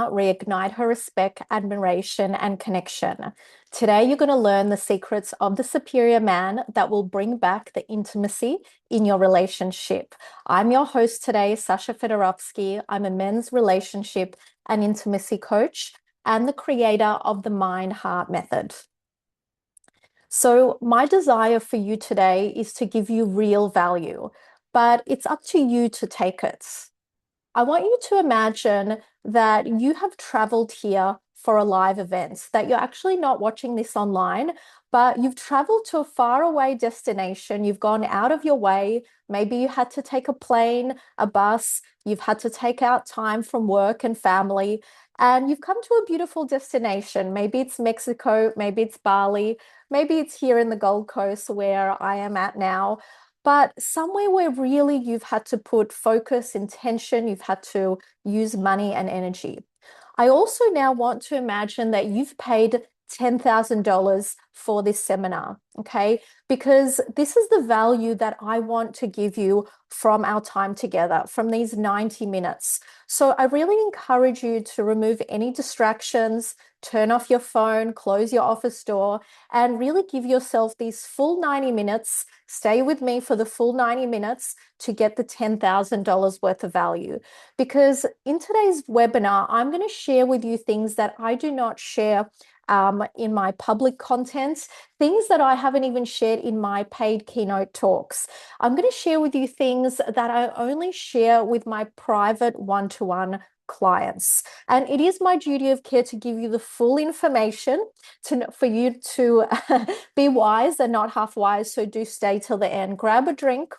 partner reignite her respect, admiration, and connection. Today, you're going to learn the secrets of the superior man that will bring back the intimacy in your relationship. I'm your host today, Sasha Fedorovsky. I'm a men's relationship and intimacy coach and the creator of the Mind-Heart Method. So my desire for you today is to give you real value, but it's up to you to take it. I want you to imagine that you have traveled here for a live event, that you're actually not watching this online, but you've traveled to a faraway destination. You've gone out of your way. Maybe you had to take a plane, a bus. You've had to take out time from work and family, and you've come to a beautiful destination. Maybe it's Mexico, maybe it's Bali, maybe it's here in the Gold Coast where I am at now, but somewhere where really you've had to put focus, intention, you've had to use money and energy. I also now want to imagine that you've paid $10,000 for this seminar, okay? Because this is the value that I want to give you from our time together, from these 90 minutes. So I really encourage you to remove any distractions, turn off your phone, close your office door, and really give yourself these full 90 minutes. Stay with me for the full 90 minutes to get the $10,000 worth of value. Because in today's webinar, I'm going to share with you things that I do not share in my public content, things that I haven't even shared in my paid keynote talks. I'm going to share with you things that I only share with my private one-to-one clients. And it is my duty of care to give you the full information for you to be wise and not half wise. So do stay till the end. Grab a drink,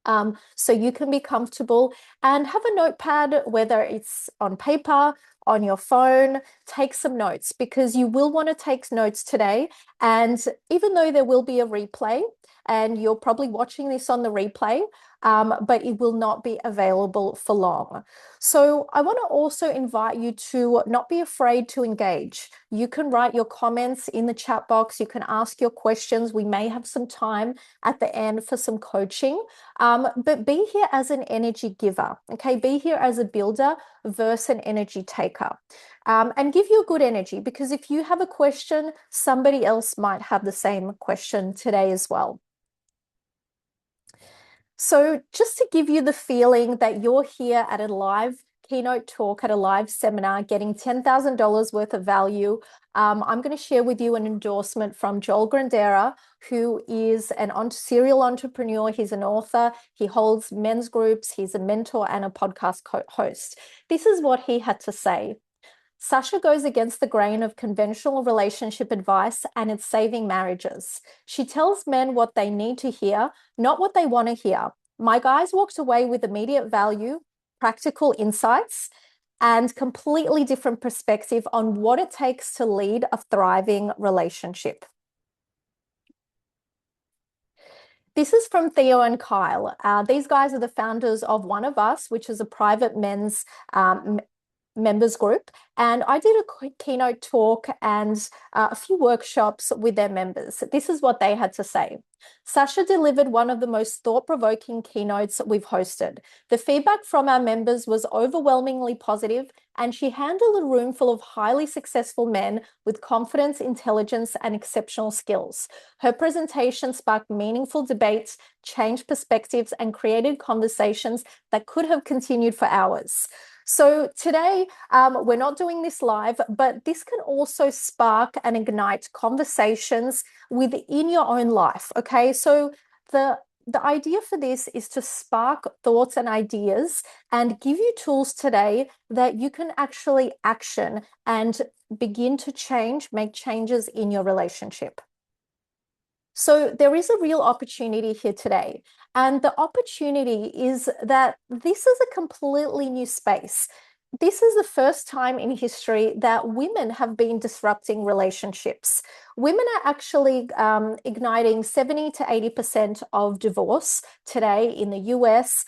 so you can be comfortable, and have a notepad, whether it's on paper, on your phone. Take some notes, because you will want to take notes today. And even though there will be a replay, and you're probably watching this on the replay, but it will not be available for long. So I want to also invite you to not be afraid to engage. You can write your comments in the chat box. You can ask your questions. We may have some time at the end for some coaching, but be here as an energy giver, okay? Be here as a builder versus an energy taker. And give you a good energy, because if you have a question, somebody else might have the same question today as well. So just to give you the feeling that you're here at a live keynote talk, at a live seminar, getting $10,000 worth of value, I'm going to share with you an endorsement from Joel Grandera, who is an serial entrepreneur. He's an author. He holds men's groups. He's a mentor and a podcast host. This is what he had to say. Sasha goes against the grain of conventional relationship advice, and it's saving marriages. She tells men what they need to hear, not what they want to hear. My guys walked away with immediate value, practical insights, and completely different perspective on what it takes to lead a thriving relationship. This is from Theo and Kyle. These guys are the founders of One of Us, which is a private men's members group, and I did a keynote talk and a few workshops with their members. This is what they had to say. Sasha delivered one of the most thought-provoking keynotes we've hosted. The feedback from our members was overwhelmingly positive, and she handled a room full of highly successful men with confidence, intelligence, and exceptional skills. Her presentation sparked meaningful debates, changed perspectives, and created conversations that could have continued for hours. So today, we're not doing this live, but this can also spark and ignite conversations within your own life, okay? So the idea for this is to spark thoughts and ideas and give you tools today that you can actually action and begin to make changes in your relationship. So there is a real opportunity here today. And the opportunity is that this is a completely new space. This is the first time in history that women have been disrupting relationships. Women are actually igniting 70 to 80% of divorce today in the US,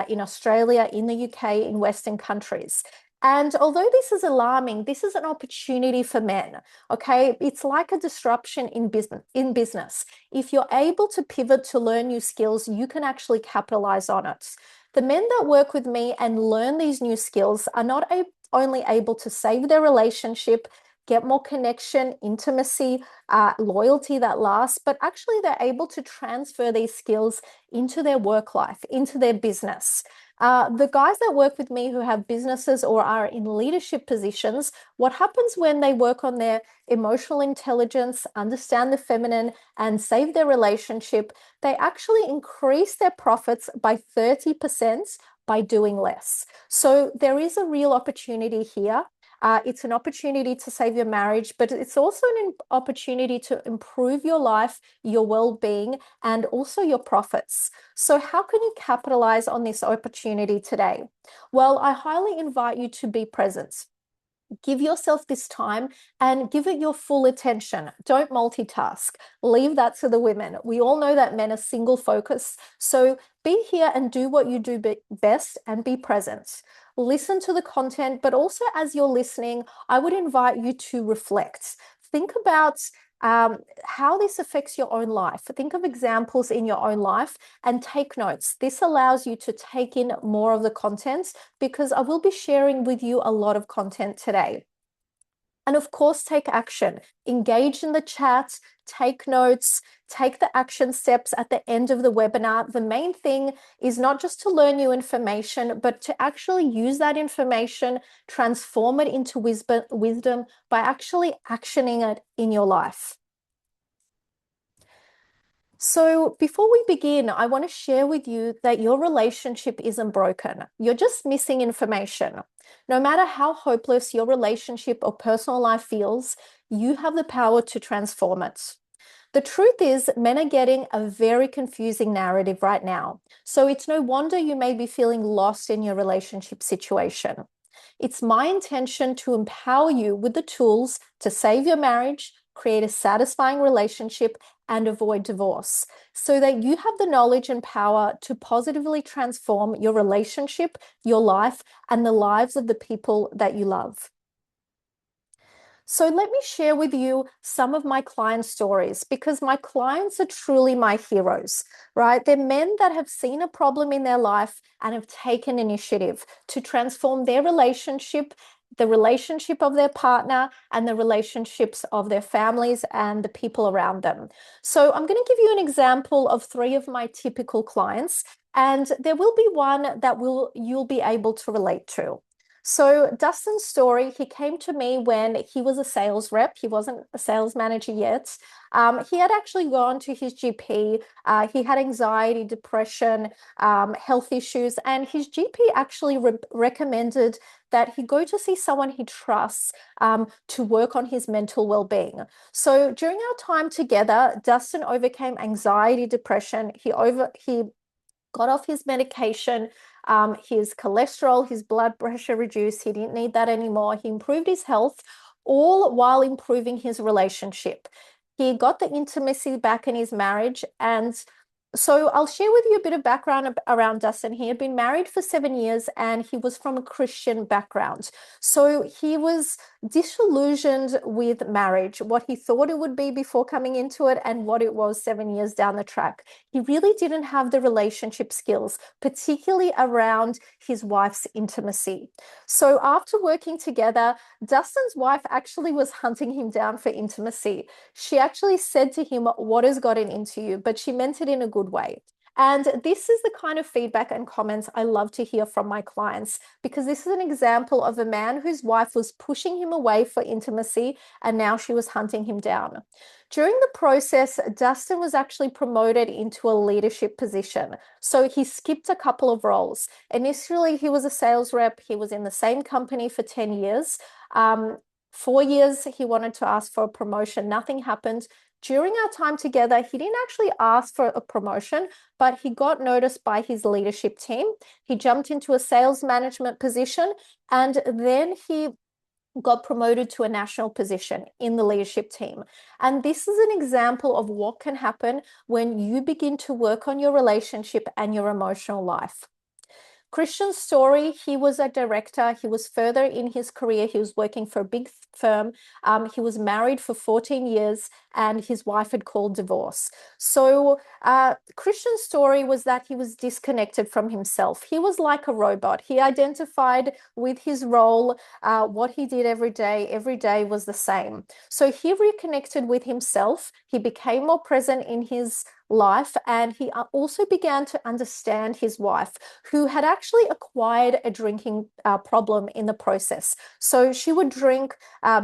in Australia, in the UK, in Western countries. And although this is alarming, this is an opportunity for men, okay? It's like a disruption in business. If you're able to pivot to learn new skills, you can actually capitalize on it. The men that work with me and learn these new skills are not only able to save their relationship, get more connection, intimacy, loyalty that lasts, but actually they're able to transfer these skills into their work life, into their business. The guys that work with me who have businesses or are in leadership positions, what happens when they work on their emotional intelligence, understand the feminine, and save their relationship, they actually increase their profits by 30% by doing less. So there is a real opportunity here. It's an opportunity to save your marriage, but it's also an opportunity to improve your life, your well-being, and also your profits. So how can you capitalize on this opportunity today? Well, I highly invite you to be present. Give yourself this time and give it your full attention. Don't multitask. Leave that to the women. We all know that men are single focused. So be here and do what you do best and be present. Listen to the content, but also as you're listening, I would invite you to reflect. Think about how this affects your own life. Think of examples in your own life and take notes. This allows you to take in more of the content because I will be sharing with you a lot of content today. And of course, take action. Engage in the chat, take notes, take the action steps at the end of the webinar. The main thing is not just to learn new information, but to actually use that information, transform it into wisdom by actually actioning it in your life. So before we begin, I want to share with you that your relationship isn't broken. You're just missing information. No matter how hopeless your relationship or personal life feels, you have the power to transform it. The truth is, men are getting a very confusing narrative right now. So it's no wonder you may be feeling lost in your relationship situation. It's my intention to empower you with the tools to save your marriage, create a satisfying relationship, and avoid divorce so that you have the knowledge and power to positively transform your relationship, your life, and the lives of the people that you love. So let me share with you some of my client stories because my clients are truly my heroes, right? They're men that have seen a problem in their life and have taken initiative to transform their relationship, the relationship of their partner, and the relationships of their families and the people around them. So I'm going to give you an example of 3 of my typical clients, and there will be one that you'll be able to relate to. So Dustin's story, he came to me when he was a sales rep. He wasn't a sales manager yet. He had actually gone to his GP. He had anxiety, depression, health issues, and his GP actually recommended that he go to see someone he trusts to work on his mental well-being. So during our time together, Dustin overcame anxiety, depression. He got off his medication. His cholesterol, his blood pressure reduced. He didn't need that anymore. He improved his health, all while improving his relationship. He got the intimacy back in his marriage. And so I'll share with you a bit of background around Dustin. He had been married for 7 years and he was from a Christian background. So he was disillusioned with marriage, what he thought it would be before coming into it and what it was 7 years down the track. He really didn't have the relationship skills, particularly around his wife's intimacy. So after working together, Dustin's wife actually was hunting him down for intimacy. She actually said to him, "What has gotten into you?" But she meant it in a good way. And this is the kind of feedback and comments I love to hear from my clients because this is an example of a man whose wife was pushing him away for intimacy and now she was hunting him down. During the process, Dustin was actually promoted into a leadership position. So he skipped a couple of roles. Initially, he was a sales rep. He was in the same company for 10 years. 4 years, he wanted to ask for a promotion. Nothing happened. During our time together, he didn't actually ask for a promotion, but he got noticed by his leadership team. He jumped into a sales management position, and then he got promoted to a national position in the leadership team. And this is an example of what can happen when you begin to work on your relationship and your emotional life. Christian's story, he was a director. He was further in his career. He was working for a big firm. He was married for 14 years and his wife had called divorce. So Christian's story was that he was disconnected from himself. He was like a robot. He identified with his role, what he did every day was the same. So he reconnected with himself. He became more present in his life, and he also began to understand his wife, who had actually acquired a drinking problem in the process. So she would drink,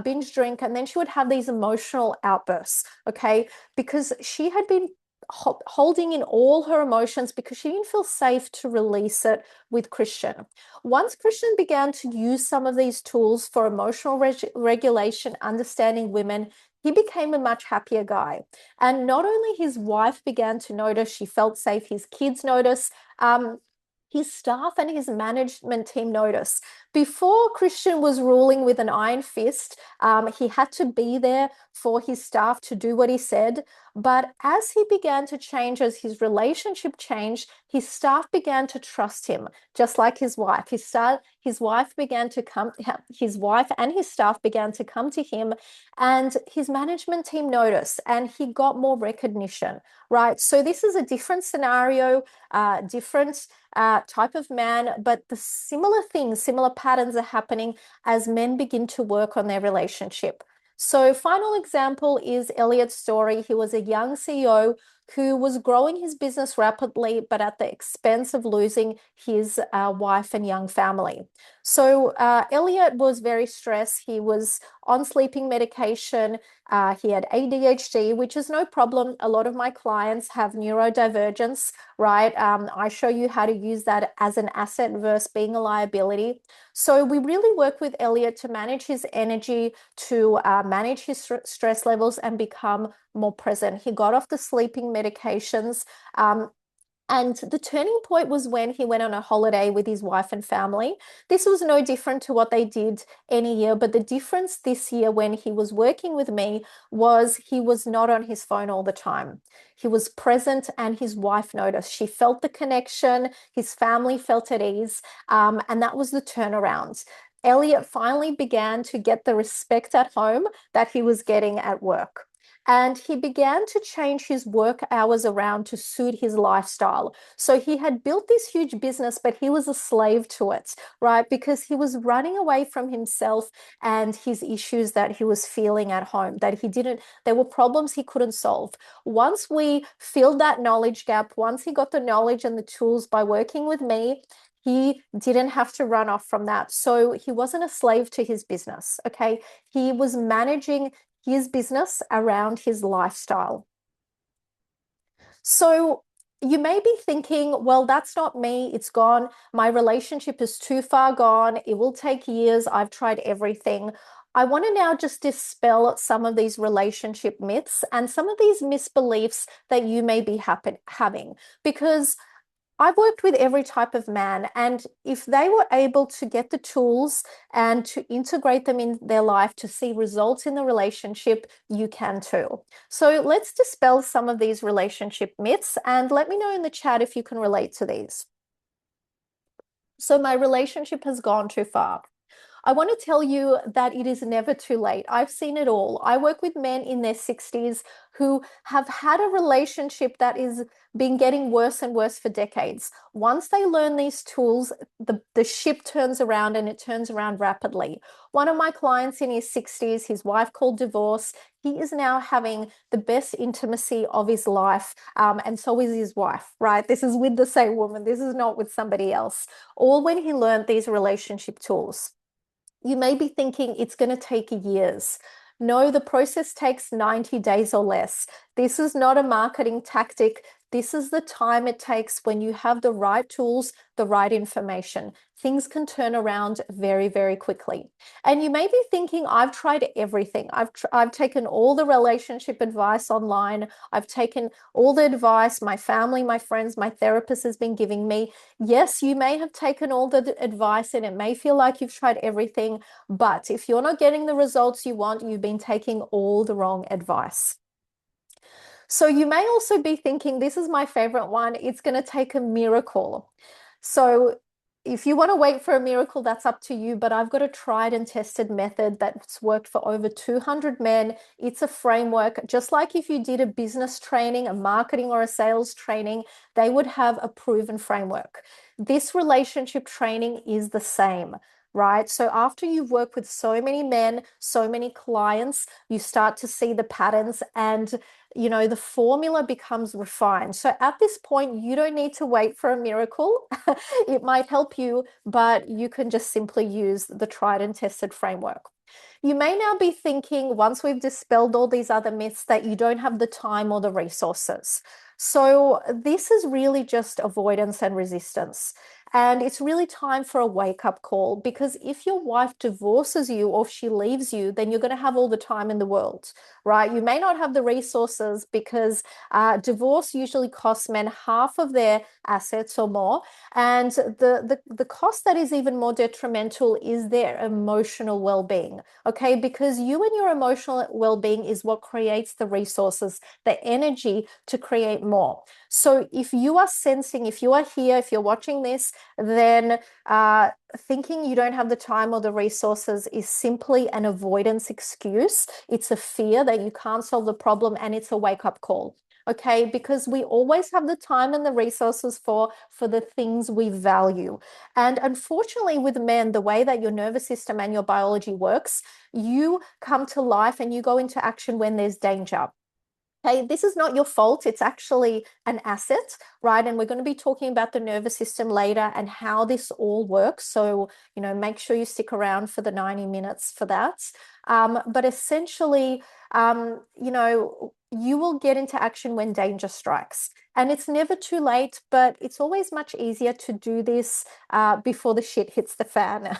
binge drink, and then she would have these emotional outbursts, okay, because she had been holding in all her emotions because she didn't feel safe to release it with Christian. Once Christian began to use some of these tools for emotional regulation, understanding women, he became a much happier guy. And not only his wife began to notice, she felt safe, his kids noticed, his staff and his management team noticed. Before, Christian was ruling with an iron fist. He had to be there for his staff to do what he said. But as he began to change, as his relationship changed, his staff began to trust him, just like his wife. His wife began to come, his wife and his staff began to come to him, and his management team noticed, and he got more recognition, right? So this is a different scenario, different type of man, but the similar things, similar patterns are happening as men begin to work on their relationship. So final example is Elliot's story. He was a young CEO who was growing his business rapidly, but at the expense of losing his wife and young family. So Elliot was very stressed. He was on sleeping medication. He had ADHD, which is no problem. A lot of my clients have neurodivergence, right? I show you how to use that as an asset versus being a liability. So we really work with Elliot to manage his energy, to manage his stress levels and become more present. He got off the sleeping medications. And the turning point was when he went on a holiday with his wife and family. This was no different to what they did any year, but the difference this year when he was working with me was he was not on his phone all the time. He was present and his wife noticed. She felt the connection, his family felt at ease, and that was the turnaround. Elliot finally began to get the respect at home that he was getting at work. And he began to change his work hours around to suit his lifestyle. So he had built this huge business, but he was a slave to it, right? Because he was running away from himself and his issues that he was feeling at home, that he didn't, there were problems he couldn't solve. Once we filled that knowledge gap, once he got the knowledge and the tools by working with me, he didn't have to run off from that. So he wasn't a slave to his business, okay? He was managing his business around his lifestyle. So you may be thinking, well, that's not me. It's gone. My relationship is too far gone. It will take years. I've tried everything. I want to now just dispel some of these relationship myths and some of these misbeliefs that you may be having, because I've worked with every type of man, and if they were able to get the tools and to integrate them in their life to see results in the relationship, you can too. So let's dispel some of these relationship myths and let me know in the chat if you can relate to these. So my relationship has gone too far. I want to tell you that it is never too late. I've seen it all. I work with men in their 60s who have had a relationship that is been getting worse and worse for decades. Once they learn these tools, the ship turns around and it turns around rapidly. One of my clients in his 60s, his wife called divorce. He is now having the best intimacy of his life, and so is his wife, right? This is with the same woman. This is not with somebody else. All when he learned these relationship tools. You may be thinking it's going to take years. No, the process takes 90 days or less. This is not a marketing tactic. This is the time it takes when you have the right tools, the right information. Things can turn around very, very quickly. And you may be thinking, I've tried everything. I've taken all the relationship advice online. I've taken all the advice my family, my friends, my therapist has been giving me. Yes, you may have taken all the advice and it may feel like you've tried everything, but if you're not getting the results you want, you've been taking all the wrong advice. So you may also be thinking, this is my favorite one, it's going to take a miracle. So If you want to wait for a miracle, that's up to you. But I've got a tried and tested method that's worked for over 200 men. It's a framework, just like if you did a business training, a marketing or a sales training, they would have a proven framework. This relationship training is the same. Right. So after you've worked with so many men, so many clients, you start to see the patterns and the formula becomes refined. So at this point, you don't need to wait for a miracle. It might help you, but you can just simply use the tried and tested framework. You may now be thinking, once we've dispelled all these other myths, that you don't have the time or the resources. So this is really just avoidance and resistance. And it's really time for a wake-up call, because if your wife divorces you or if she leaves you, then you're going to have all the time in the world, right? You may not have the resources because divorce usually costs men half of their assets or more. And the cost that is even more detrimental is their emotional well-being, okay? Because you and your emotional well-being is what creates the resources, the energy to create more. So if you are sensing, if you are here, if you're watching this, then thinking you don't have the time or the resources is simply an avoidance excuse. It's a fear that you can't solve the problem, and it's a wake-up call. Okay, because we always have the time and the resources for the things we value. And unfortunately, with men, the way that your nervous system and your biology works, you come to life and you go into action when there's danger. Okay, this is not your fault. It's actually an asset, right? And we're going to be talking about the nervous system later and how this all works. So, make sure you stick around for the 90 minutes for that. But essentially, you will get into action when danger strikes. And it's never too late, but it's always much easier to do this before the shit hits the fan.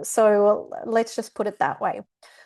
So let's just put it that way.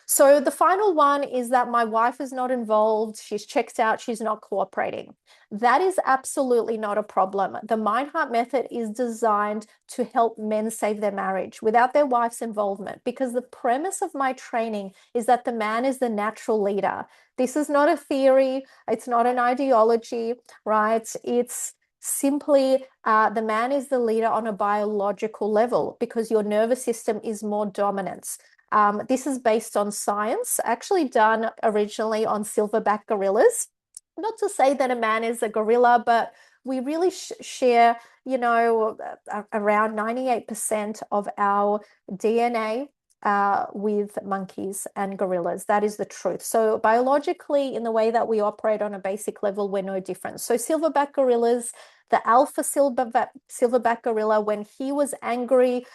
So the final one is that my wife is not involved. She's checked out. She's not cooperating. That is absolutely not a problem. The Mind Heart Method is designed to help men save their marriage without their wife's involvement, because the premise of my training is that the man is the natural leader. This is not a theory. It's not an ideology, right? It's simply the man is the leader on a biological level because your nervous system is more dominant. This is based on science, actually done originally on silverback gorillas. Not to say that a man is a gorilla, but we really share, around 98% of our DNA with monkeys and gorillas. That is the truth. So biologically, in the way that we operate on a basic level, we're no different. So silverback gorillas, the alpha silverback gorilla, when he was angry,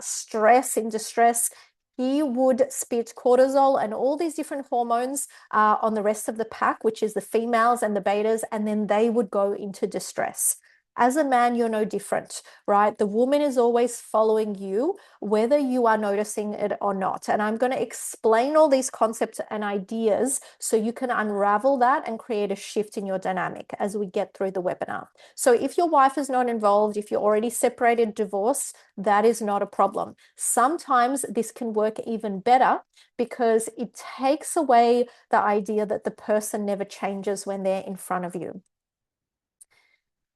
stress, in distress, he would spit cortisol and all these different hormones on the rest of the pack, which is the females and the betas, and then they would go into distress. As a man, you're no different, right? The woman is always following you, whether you are noticing it or not. And I'm going to explain all these concepts and ideas so you can unravel that and create a shift in your dynamic as we get through the webinar. So if your wife is not involved, if you're already separated, divorced, that is not a problem. Sometimes this can work even better because it takes away the idea that the person never changes when they're in front of you.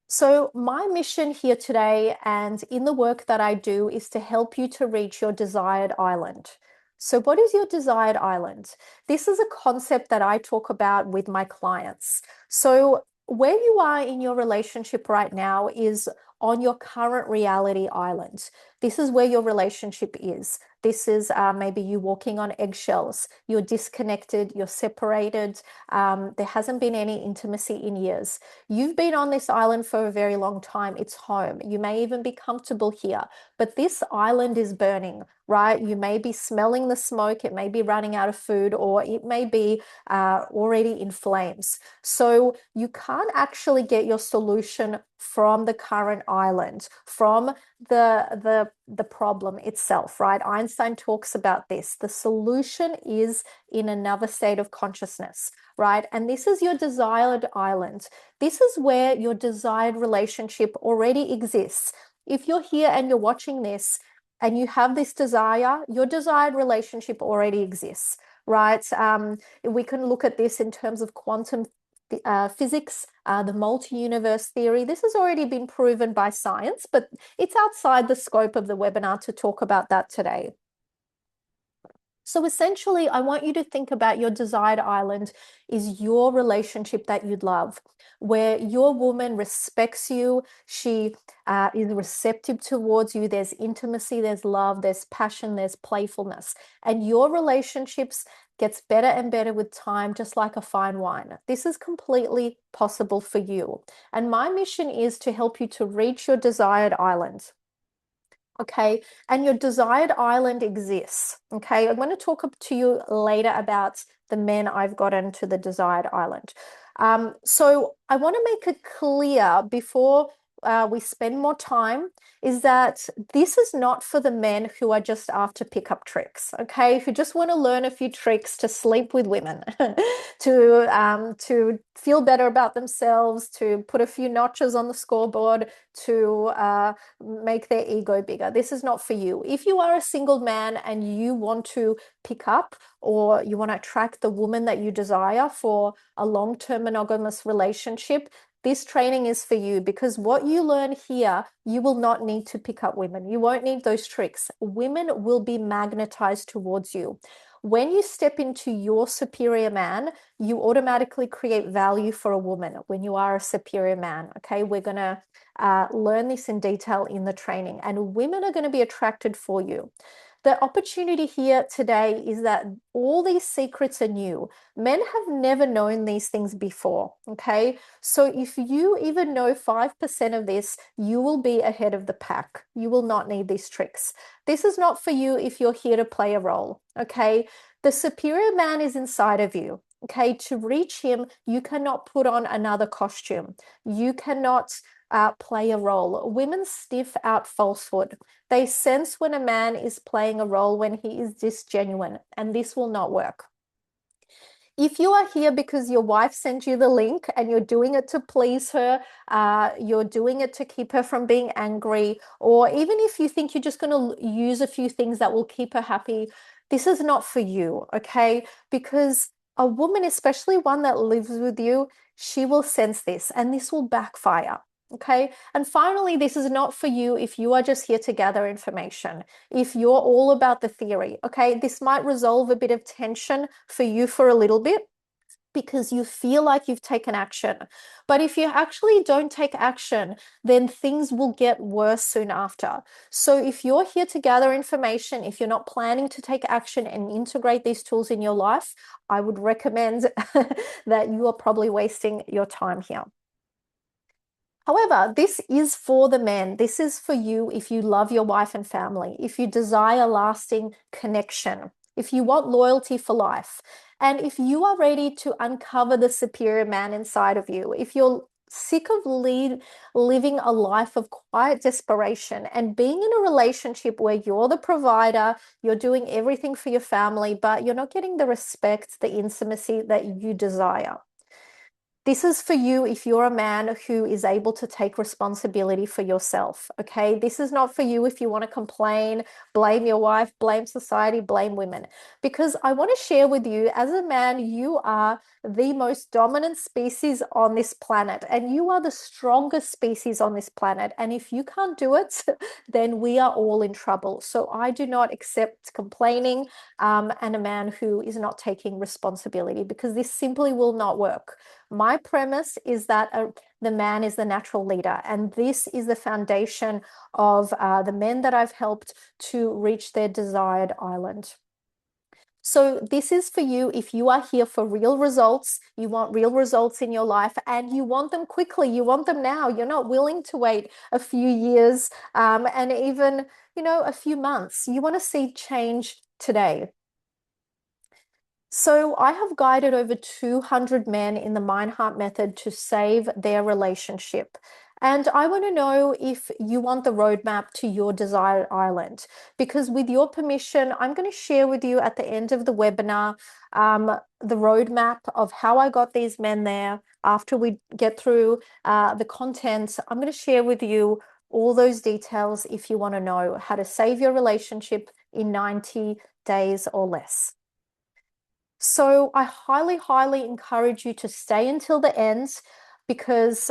So my mission here today and in the work that I do is to help you to reach your desired island. So what is your desired island? This is a concept that I talk about with my clients. So where you are in your relationship right now is on your current reality island. This is where your relationship is. This is maybe you walking on eggshells. You're disconnected, you're separated. There hasn't been any intimacy in years. You've been on this island for a very long time. It's home. You may even be comfortable here, but this island is burning, right? You may be smelling the smoke. It may be running out of food, or it may be already in flames. So you can't actually get your solution from the current island, from the problem itself, right? Einstein talks about this. The solution is in another state of consciousness, right? And this is your desired island. This is where your desired relationship already exists. If you're here and you're watching this and you have this desire, your desired relationship already exists, right? We can look at this in terms of quantum physics, the multi-universe theory. This has already been proven by science, but it's outside the scope of the webinar to talk about that today. So essentially, I want you to think about your desired island is your relationship that you'd love, where your woman respects you, she is receptive towards you, there's intimacy, there's love, there's passion, there's playfulness, and your relationships gets better and better with time, just like a fine wine. This is completely possible for you. And my mission is to help you to reach your desired island. Okay, and your desired island exists. Okay, I'm going to talk to you later about the men I've gotten to the desired island. So I want to make it clear before we spend more time is that this is not for the men who are just after pickup tricks, okay? Who just want to learn a few tricks to sleep with women, to feel better about themselves, to put a few notches on the scoreboard, to make their ego bigger. This is not for you. If you are a single man and you want to pick up or you want to attract the woman that you desire for a long-term monogamous relationship, this training is for you, because what you learn here, you will not need to pick up women. You won't need those tricks. Women will be magnetized towards you. When you step into your superior man, you automatically create value for a woman when you are a superior man. Okay, we're going to learn this in detail in the training, and women are going to be attracted for you. The opportunity here today is that all these secrets are new. Men have never known these things before, okay? So if you even know 5% of this, you will be ahead of the pack. You will not need these tricks. This is not for you if you're here to play a role, okay? The superior man is inside of you. Okay, to reach him, you cannot put on another costume. You cannot play a role. Women sniff out falsehood. They sense when a man is playing a role, when he is disgenuine, and this will not work. If you are here because your wife sent you the link and you're doing it to please her, you're doing it to keep her from being angry, or even if you think you're just going to use a few things that will keep her happy, this is not for you, okay? Because a woman, especially one that lives with you, she will sense this and this will backfire. Okay. And finally, this is not for you if you are just here to gather information. If you're all about the theory, okay, this might resolve a bit of tension for you for a little bit, because you feel like you've taken action. But if you actually don't take action, then things will get worse soon after. So if you're here to gather information, if you're not planning to take action and integrate these tools in your life, I would recommend that you are probably wasting your time here. However, this is for the men. This is for you if you love your wife and family, if you desire lasting connection, if you want loyalty for life, and if you are ready to uncover the superior man inside of you, if you're sick of living a life of quiet desperation and being in a relationship where you're the provider, you're doing everything for your family, but you're not getting the respect, the intimacy that you desire. This is for you if you're a man who is able to take responsibility for yourself, okay? This is not for you if you want to complain, blame your wife, blame society, blame women. Because I want to share with you, as a man, you are the most dominant species on this planet, and you are the strongest species on this planet. And if you can't do it, then we are all in trouble. So I do not accept complaining and a man who is not taking responsibility, because this simply will not work. My premise is that the man is the natural leader, and this is the foundation of the men that I've helped to reach their desired island. So this is for you if you are here for real results, you want real results in your life, and you want them quickly, you want them now. You're not willing to wait a few years and even, a few months. You want to see change today. So I have guided over 200 men in the Mind Heart Method to save their relationship. And I want to know if you want the roadmap to your desired island, because with your permission, I'm going to share with you at the end of the webinar the roadmap of how I got these men there. After we get through the content, I'm going to share with you all those details if you want to know how to save your relationship in 90 days or less. So I highly, highly encourage you to stay until the end because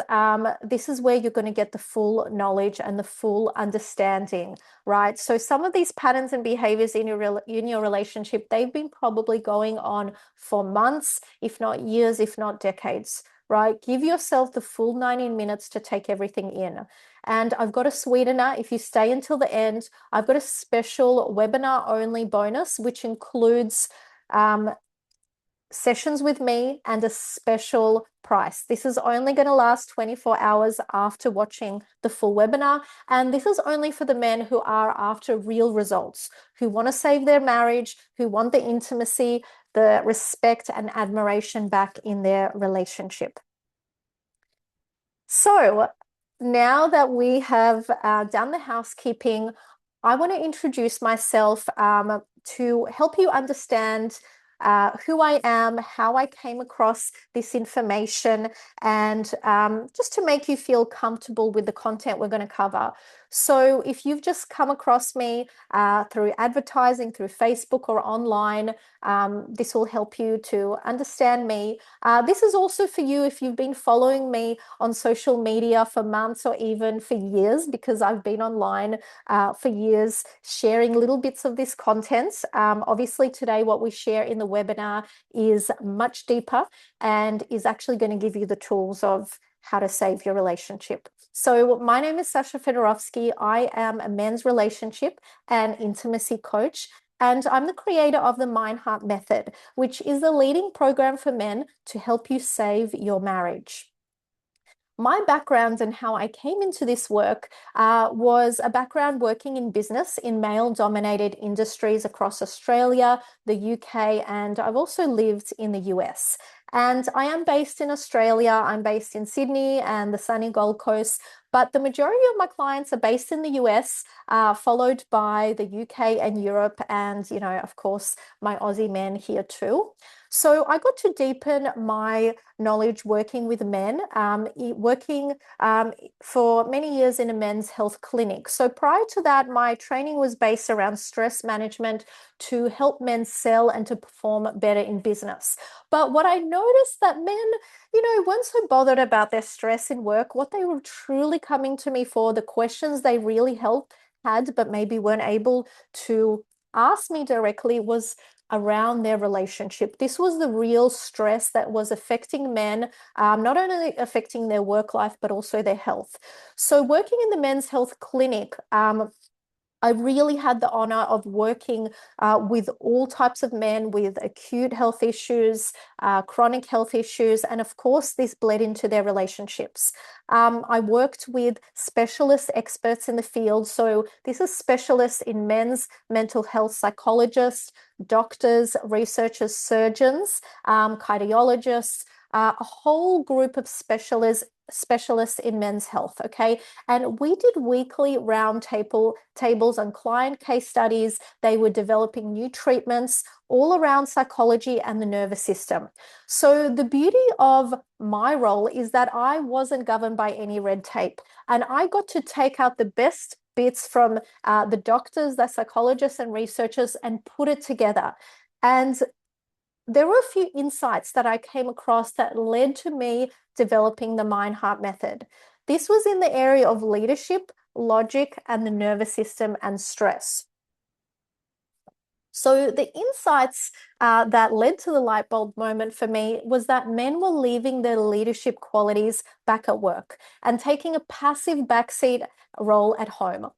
this is where you're going to get the full knowledge and the full understanding, right? So some of these patterns and behaviors in your relationship, they've been probably going on for months, if not years, if not decades, right? Give yourself the full 90 minutes to take everything in. And I've got a sweetener. If you stay until the end, I've got a special webinar only bonus, which includes um, sessions with me and a special price. This is only going to last 24 hours after watching the full webinar. And this is only for the men who are after real results, who want to save their marriage, who want the intimacy, the respect and admiration back in their relationship. So now that we have done the housekeeping, I want to introduce myself to help you understand who I am, how I came across this information, and just to make you feel comfortable with the content we're going to cover. So if you've just come across me through advertising, through Facebook or online, this will help you to understand me. This is also for you if you've been following me on social media for months or even for years, because I've been online for years sharing little bits of this content. Obviously, today what we share in the webinar is much deeper and is actually going to give you the tools of how to save your relationship. So my name is Sasha Fedorovsky. I am a men's relationship and intimacy coach. And I'm the creator of the Mind Heart Method, which is the leading program for men to help you save your marriage. My background and how I came into this work was a background working in business in male-dominated industries across Australia, the UK, and I've also lived in the US. And I am based in Australia. I'm based in Sydney and the sunny Gold Coast, but the majority of my clients are based in the US, followed by the UK and Europe, and, you know, of course, my Aussie men here too. So I got to deepen my knowledge working with men, working for many years in a men's health clinic. So prior to that, my training was based around stress management to help men sell and to perform better in business. But what I noticed that men, you know, weren't so bothered about their stress in work. What they were truly coming to me for, the questions they really had, but maybe weren't able to ask me directly, was around their relationship. This was the real stress that was affecting men, not only affecting their work life, but also their health. So working in the men's health clinic, I really had the honor of working with all types of men with acute health issues, chronic health issues, and of course, this bled into their relationships. I worked with specialist experts in the field. So this is specialists in men's mental health psychologists, doctors, researchers, surgeons, cardiologists, a whole group of specialists in men's health, okay? And we did weekly round tables on client case studies. They were developing new treatments all around psychology and the nervous system. So the beauty of my role is that I wasn't governed by any red tape, and I got to take out the best bits from the doctors, the psychologists and researchers and put it together. And there were a few insights that I came across that led to me developing the Mind Heart Method. This was in the area of leadership, logic, and the nervous system and stress. So the insights that led to the light bulb moment for me was that men were leaving their leadership qualities back at work and taking a passive backseat role at home.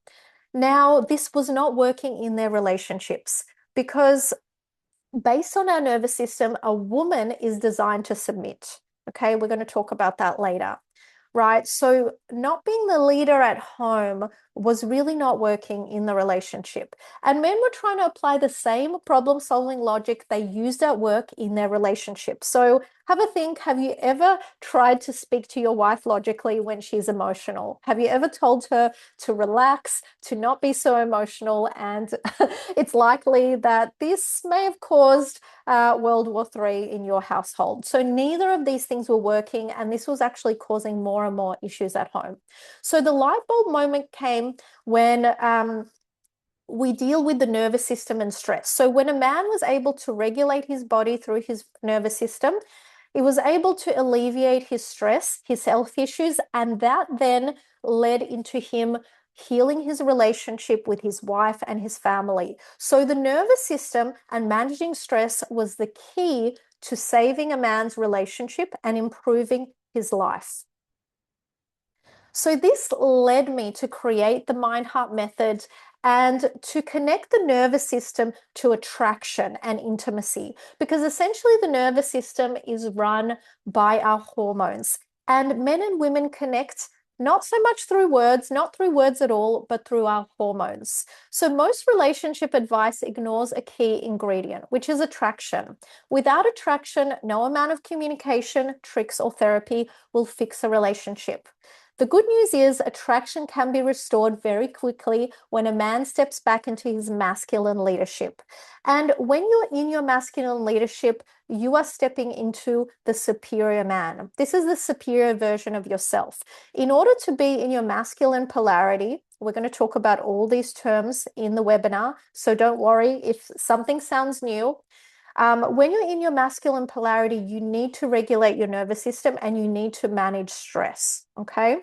Now, this was not working in their relationships because based on our nervous system, a woman is designed to submit. Okay, we're going to talk about that later, right? So not being the leader at home was really not working in the relationship. And men were trying to apply the same problem-solving logic they used at work in their relationship. So have a think, have you ever tried to speak to your wife logically when she's emotional? Have you ever told her to relax, to not be so emotional? And it's likely that this may have caused World War III in your household. So neither of these things were working, and this was actually causing more and more issues at home. So the light bulb moment came when we deal with the nervous system and stress. So when a man was able to regulate his body through his nervous system, it was able to alleviate his stress, his health issues, and that then led into him healing his relationship with his wife and his family. So the nervous system and managing stress was the key to saving a man's relationship and improving his life. So this led me to create the Mind Heart Method and to connect the nervous system to attraction and intimacy, because essentially the nervous system is run by our hormones, and men and women connect not so much through words, not through words at all, but through our hormones. So most relationship advice ignores a key ingredient, which is attraction. Without attraction, no amount of communication, tricks, or therapy will fix a relationship. The good news is attraction can be restored very quickly when a man steps back into his masculine leadership. And when you're in your masculine leadership, you are stepping into the superior man. This is the superior version of yourself. In order to be in your masculine polarity, we're going to talk about all these terms in the webinar, so don't worry if something sounds new. When you're in your masculine polarity, you need to regulate your nervous system and you need to manage stress, okay?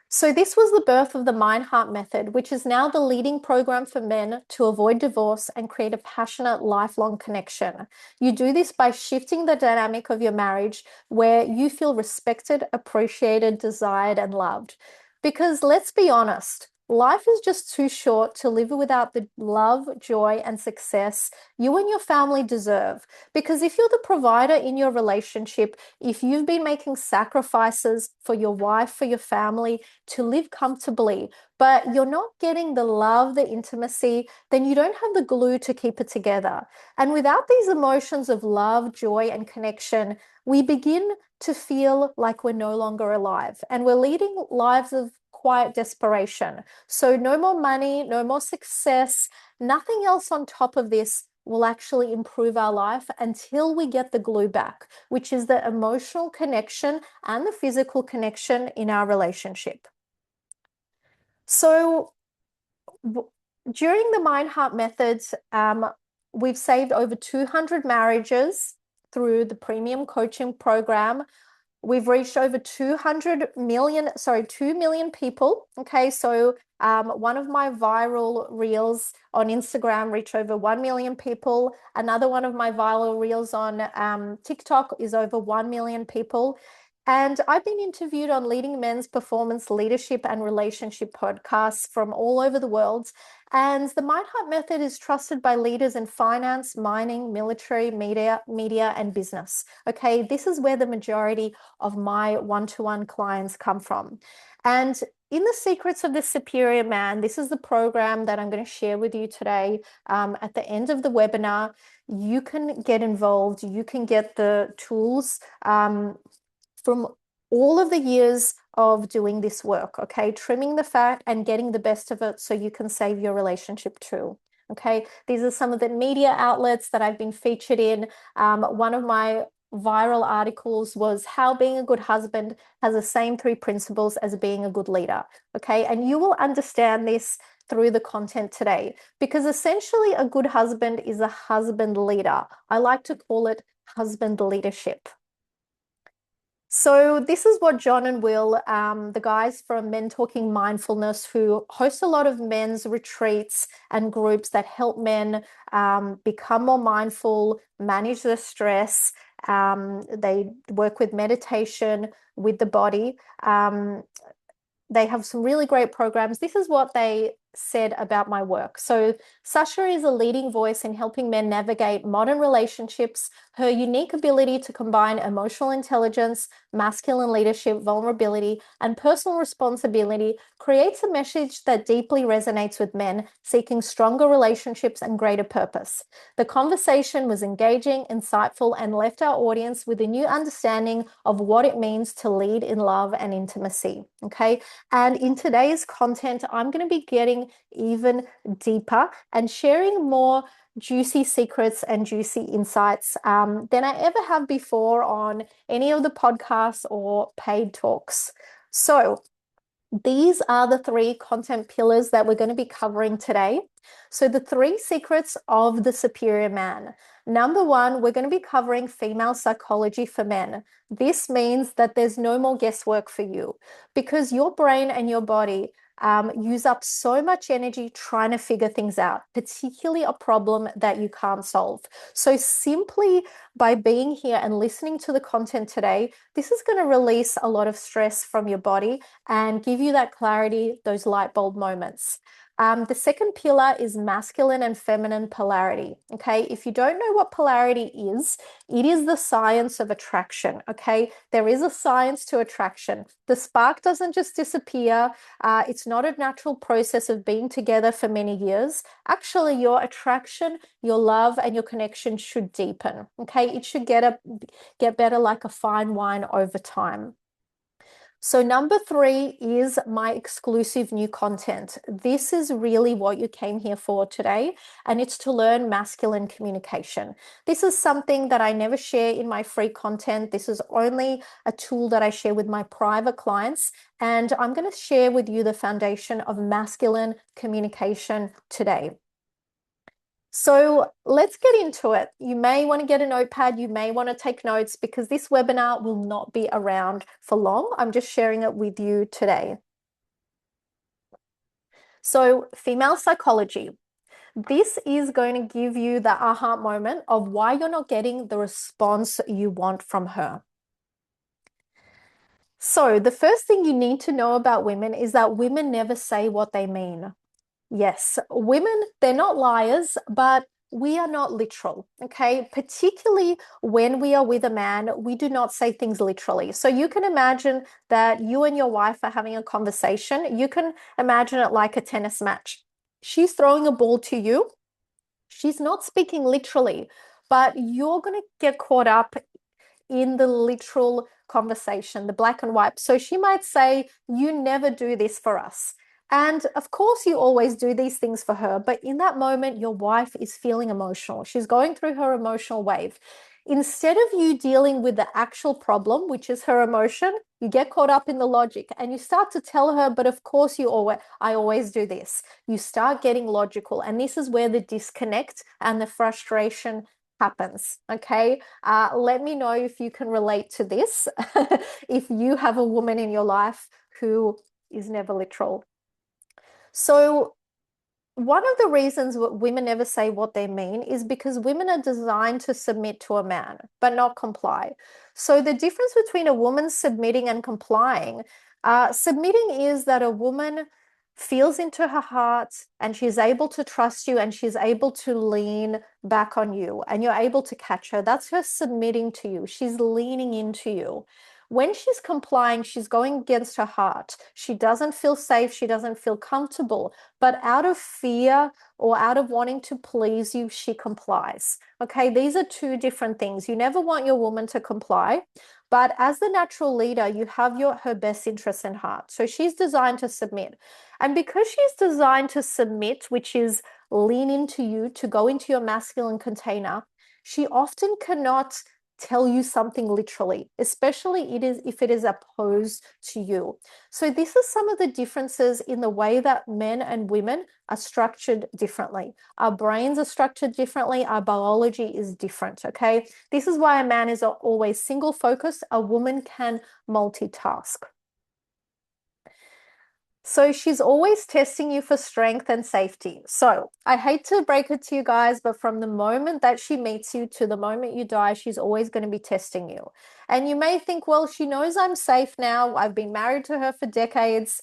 So this was the birth of the Mind Heart Method, which is now the leading program for men to avoid divorce and create a passionate, lifelong connection. You do this by shifting the dynamic of your marriage where you feel respected, appreciated, desired, and loved. Because let's be honest, life is just too short to live without the love, joy, and success you and your family deserve. Because if you're the provider in your relationship, if you've been making sacrifices for your wife, for your family, to live comfortably, but you're not getting the love, the intimacy, then you don't have the glue to keep it together. And without these emotions of love, joy, and connection, we begin to feel like we're no longer alive and we're leading lives of quiet desperation. So no more money, no more success, nothing else on top of this will actually improve our life until we get the glue back, which is the emotional connection and the physical connection in our relationship. So during the Mind Heart Methods, we've saved over 200 marriages through the premium coaching program. We've reached over 2 million people. Okay, so one of my viral reels on Instagram reached over 1 million people. Another one of my viral reels on TikTok is over 1 million people. And I've been interviewed on leading men's performance, leadership, and relationship podcasts from all over the world. And the Mind Heart Method is trusted by leaders in finance, mining, military, media, and business. Okay, this is where the majority of my one-to-one clients come from. And in the Secrets of the Superior Man, this is the program that I'm going to share with you today. At the end of the webinar, you can get involved. You can get the tools from all of the years of doing this work, okay? Trimming the fat and getting the best of it so you can save your relationship too, okay? These are some of the media outlets that I've been featured in. One of my viral articles was how being a good husband has the same 3 principles as being a good leader, okay? And you will understand this through the content today, because essentially a good husband is a husband leader. I like to call it husband leadership. So this is what John and Will, the guys from Men Talking Mindfulness, who host a lot of men's retreats and groups that help men become more mindful, manage their stress. They work with meditation, with the body. They have some really great programs. This is what they said about my work. So Sasha is a leading voice in helping men navigate modern relationships. Her unique ability to combine emotional intelligence, masculine leadership, vulnerability, and personal responsibility creates a message that deeply resonates with men seeking stronger relationships and greater purpose. The conversation was engaging, insightful, and left our audience with a new understanding of what it means to lead in love and intimacy. Okay. And in today's content, I'm going to be getting even deeper and sharing more juicy secrets and juicy insights than I ever have before on any of the podcasts or paid talks. So These are the three content pillars that we're going to be covering today. So, the three secrets of the superior man. Number one, we're going to be covering female psychology for men. This means that there's no more guesswork for you because your brain and your body use up so much energy trying to figure things out, particularly a problem that you can't solve. So, simply by being here and listening to the content today, this is going to release a lot of stress from your body and give you that clarity, those light bulb moments. The second pillar is masculine and feminine polarity. Okay, if you don't know what polarity is, it is the science of attraction. Okay, there is a science to attraction. The spark doesn't just disappear. It's not a natural process of being together for many years. Actually, your attraction, your love, and your connection should deepen. Okay, it should get better like a fine wine over time. So number three is my exclusive new content. This is really what you came here for today, and it's to learn masculine communication. This is something that I never share in my free content. This is only a tool that I share with my private clients, and I'm going to share with you the foundation of masculine communication today. So let's get into it. You may want to get a notepad, you may want to take notes because this webinar will not be around for long. I'm just sharing it with you today. So, female psychology. This is going to give you the aha moment of why you're not getting the response you want from her. So, the first thing you need to know about women is that women never say what they mean. Yes, women, they're not liars, but we are not literal, okay? Particularly when we are with a man, we do not say things literally. So you can imagine that you and your wife are having a conversation. You can imagine it like a tennis match. She's throwing a ball to you. She's not speaking literally, but you're going to get caught up in the literal conversation, the black and white. So she might say, "You never do this for us." And of course, you always do these things for her. But in that moment, your wife is feeling emotional. She's going through her emotional wave. Instead of you dealing with the actual problem, which is her emotion, you get caught up in the logic and you start to tell her, but of course I always do this. You start getting logical. And this is where the disconnect and the frustration happens. Okay. Let me know if you can relate to this. If you have a woman in your life who is never literal. So, one of the reasons women never say what they mean is because women are designed to submit to a man, but not comply. So, the difference between a woman submitting and complying, submitting is that a woman feels into her heart and she's able to trust you and she's able to lean back on you and you're able to catch her. That's her submitting to you. She's leaning into you. When she's complying, she's going against her heart. She doesn't feel safe. She doesn't feel comfortable. But out of fear or out of wanting to please you, she complies. Okay, these are two different things. You never want your woman to comply. But as the natural leader, you have her best interest in heart. So she's designed to submit. And because she's designed to submit, which is lean into you, to go into your masculine container, she often cannot tell you something literally, especially if it is opposed to you. So this is some of the differences in the way that men and women are structured differently. Our brains are structured differently. Our biology is different, okay? This is why a man is always single focused. A woman can multitask. So she's always testing you for strength and safety. So I hate to break it to you guys, but from the moment that she meets you to the moment you die, she's always going to be testing you. And you may think, well, she knows I'm safe now. I've been married to her for decades.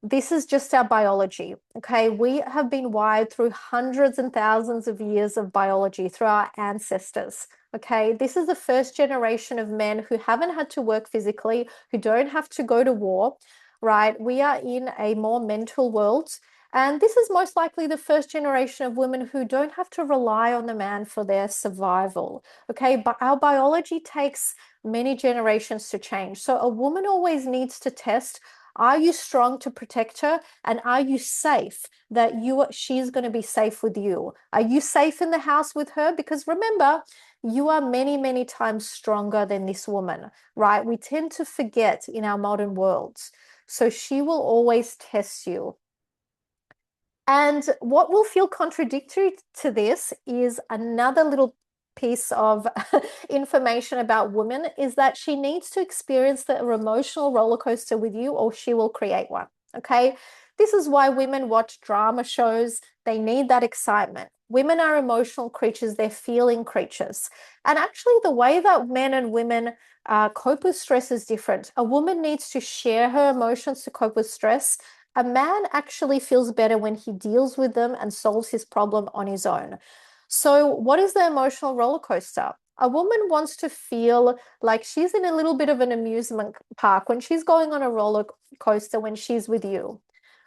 This is just our biology. Okay. We have been wired through hundreds and thousands of years of biology through our ancestors. Okay. This is the first generation of men who haven't had to work physically, who don't have to go to war, right? We are in a more mental world. And this is most likely the first generation of women who don't have to rely on the man for their survival. Okay. But our biology takes many generations to change. So a woman always needs to test, are you strong to protect her? And are you safe that she's going to be safe with you? Are you safe in the house with her? Because remember, you are many, many times stronger than this woman, right? We tend to forget in our modern worlds. So she will always test you. And what will feel contradictory to this is another little piece of information about women is that she needs to experience the emotional roller coaster with you or she will create one. Okay. This is why women watch drama shows. They need that excitement. Women are emotional creatures, they're feeling creatures. And actually, the way that men and women cope with stress is different. A woman needs to share her emotions to cope with stress. A man actually feels better when he deals with them and solves his problem on his own. So, what is the emotional roller coaster? A woman wants to feel like she's in a little bit of an amusement park when she's going on a roller coaster when she's with you,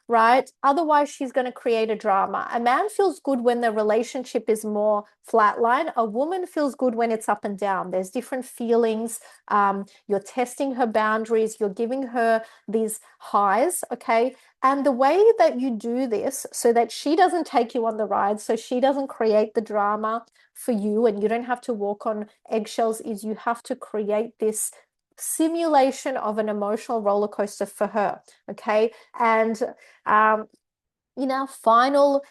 right? Otherwise, she's going to create a drama. A man feels good when the relationship is more flatline. A woman feels good when it's up and down. There's different feelings. You're testing her boundaries. You're giving her these highs, okay? And the way that you do this so that she doesn't take you on the ride, so she doesn't create the drama for you and you don't have to walk on eggshells, is you have to create this simulation of an emotional roller coaster for her, okay? And in our final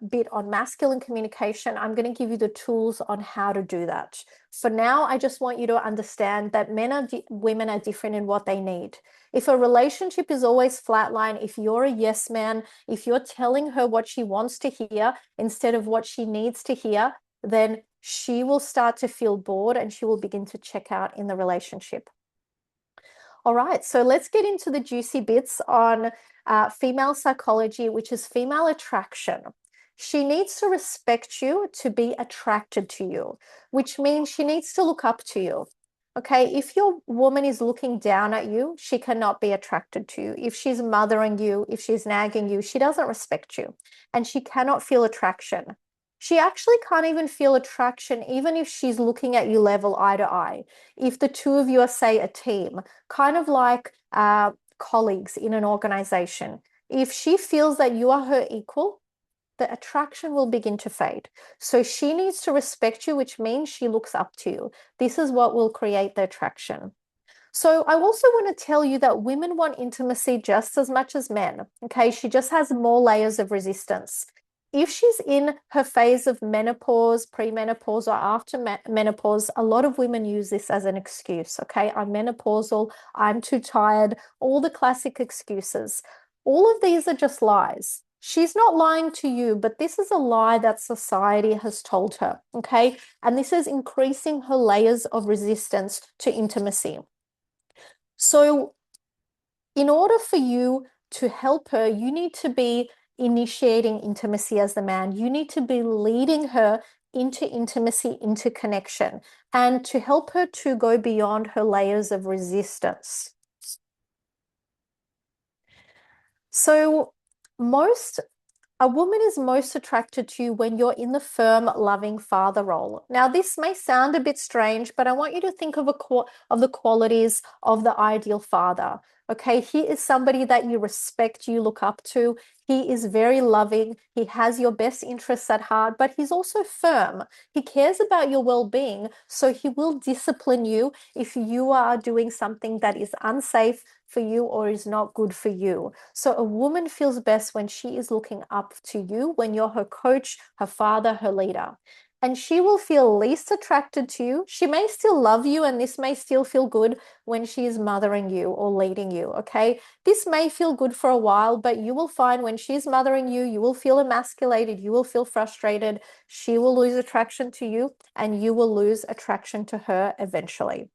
bit on masculine communication, I'm going to give you the tools on how to do that. For now, I just want you to understand that women are different in what they need. If a relationship is always flatline, if you're a yes man, if you're telling her what she wants to hear instead of what she needs to hear, then she will start to feel bored and she will begin to check out in the relationship. All right, so let's get into the juicy bits on female psychology, which is female attraction. She needs to respect you to be attracted to you, which means she needs to look up to you. Okay, if your woman is looking down at you, she cannot be attracted to you. If she's mothering you, if she's nagging you, she doesn't respect you and she cannot feel attraction. She actually can't even feel attraction, even if she's looking at you level eye to eye. If the two of you are, say, a team, kind of like colleagues in an organization, if she feels that you are her equal, the attraction will begin to fade. So she needs to respect you, which means she looks up to you. This is what will create the attraction. So I also want to tell you that women want intimacy just as much as men. Okay, she just has more layers of resistance. If she's in her phase of menopause, premenopause, or after menopause, a lot of women use this as an excuse. Okay, I'm menopausal, I'm too tired, all the classic excuses. All of these are just lies. She's not lying to you, but this is a lie that society has told her. Okay, and this is increasing her layers of resistance to intimacy. So, in order for you to help her, you need to be initiating intimacy as the man. You need to be leading her into intimacy, into connection, and to help her to go beyond her layers of resistance. So, a woman is most attracted to you when you're in the firm, loving father role. Now, this may sound a bit strange, but I want you to think of the qualities of the ideal father. Okay, he is somebody that you respect, you look up to. He is very loving. He has your best interests at heart, but he's also firm. He cares about your well-being, so he will discipline you if you are doing something that is unsafe for you or is not good for you. So a woman feels best when she is looking up to you, when you're her coach, her father, her leader. And she will feel least attracted to you. She may still love you, and this may still feel good when she is mothering you or leading you, okay? This may feel good for a while, but you will find when she's mothering you, you will feel emasculated, you will feel frustrated, she will lose attraction to you, and you will lose attraction to her eventually.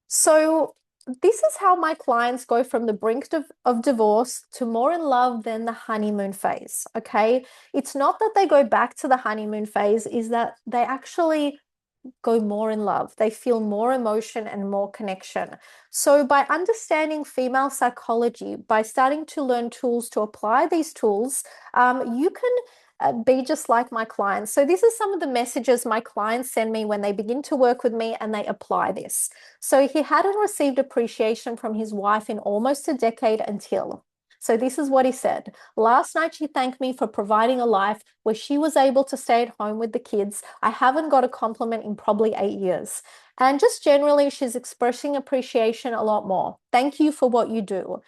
So this is how my clients go from the brink of divorce to more in love than the honeymoon phase, okay? It's not that they go back to the honeymoon phase, is that they actually go more in love. They feel more emotion and more connection. So by understanding female psychology, by starting to learn tools to apply these tools, you can be just like my clients. So this is some of the messages my clients send me when they begin to work with me and they apply this. So he hadn't received appreciation from his wife in almost a decade until. So this is what he said. Last night, she thanked me for providing a life where she was able to stay at home with the kids. I haven't got a compliment in probably 8 years. And just generally, she's expressing appreciation a lot more. Thank you for what you do.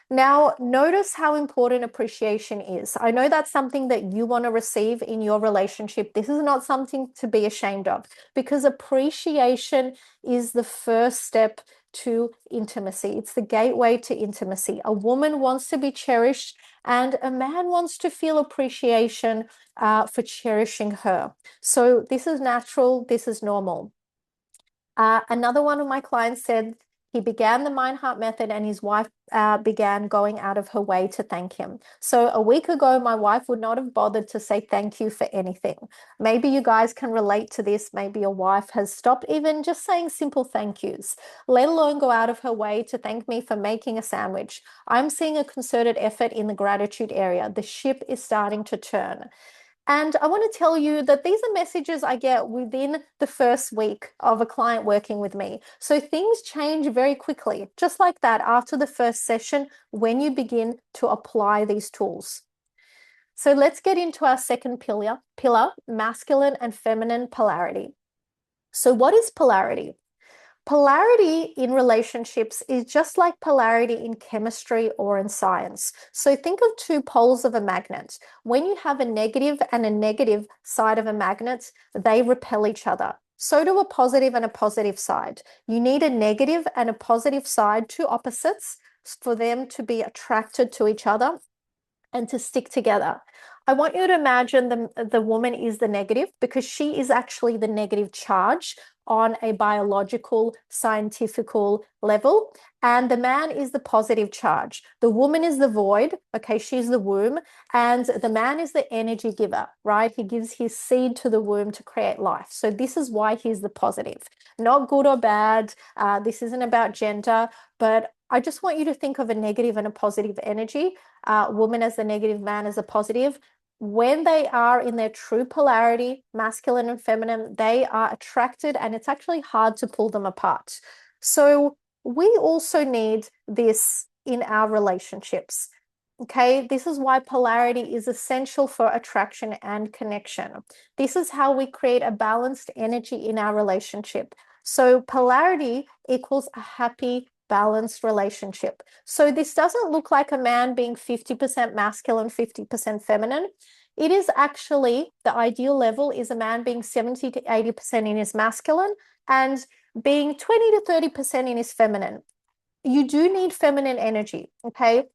Now, notice how important appreciation is. I know that's something that you want to receive in your relationship. This is not something to be ashamed of because appreciation is the first step to intimacy. It's the gateway to intimacy. A woman wants to be cherished, and a man wants to feel appreciation for cherishing her. So, this is natural, this is normal. Another one of my clients said he began the Mind Heart Method and his wife began going out of her way to thank him. So a week ago, my wife would not have bothered to say thank you for anything. Maybe you guys can relate to this. Maybe your wife has stopped even just saying simple thank yous, let alone go out of her way to thank me for making a sandwich. I'm seeing a concerted effort in the gratitude area. The ship is starting to turn. And I want to tell you that these are messages I get within the first week of a client working with me. So things change very quickly, just like that after the first session when you begin to apply these tools. So let's get into our second pillar, masculine and feminine polarity. So what is polarity? Polarity in relationships is just like polarity in chemistry or in science. So think of two poles of a magnet. When you have a negative and a negative side of a magnet, they repel each other. So do a positive and a positive side. You need a negative and a positive side, two opposites, for them to be attracted to each other and to stick together. I want you to imagine the woman is the negative because she is actually the negative charge on a biological, scientific level. And the man is the positive charge. The woman is the void. Okay, she's the womb. And the man is the energy giver, right? He gives his seed to the womb to create life. So this is why he's the positive. Not good or bad. This isn't about gender, but I just want you to think of a negative and a positive energy. Woman as the negative, man as a positive. When they are in their true polarity, masculine and feminine, they are attracted and it's actually hard to pull them apart. So we also need this in our relationships. Okay, this is why polarity is essential for attraction and connection. This is how we create a balanced energy in our relationship. So polarity equals a happy, balanced relationship. So this doesn't look like a man being 50% masculine, 50% feminine. It is actually the ideal level is a man being 70 to 80% in his masculine and being 20 to 30% in his feminine. You do need feminine energy, okay?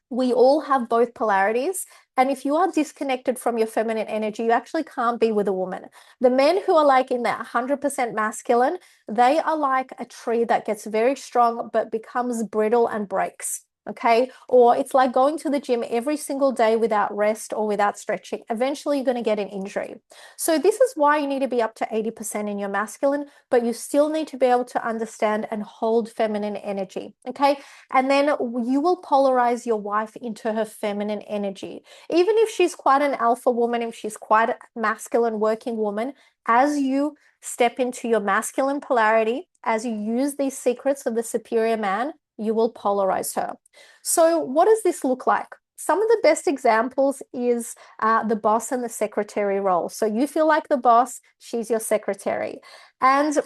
We all have both polarities. And if you are disconnected from your feminine energy, you actually can't be with a woman. The men who are like in that 100% masculine, they are like a tree that gets very strong but becomes brittle and breaks. Okay. Or it's like going to the gym every single day without rest or without stretching. Eventually, you're going to get an injury. So, this is why you need to be up to 80% in your masculine, but you still need to be able to understand and hold feminine energy. Okay. And then you will polarize your wife into her feminine energy. Even if she's quite an alpha woman, if she's quite a masculine working woman, as you step into your masculine polarity, as you use these secrets of the superior man, you will polarize her. So what does this look like? Some of the best examples is the boss and the secretary role. So you feel like the boss, she's your secretary. And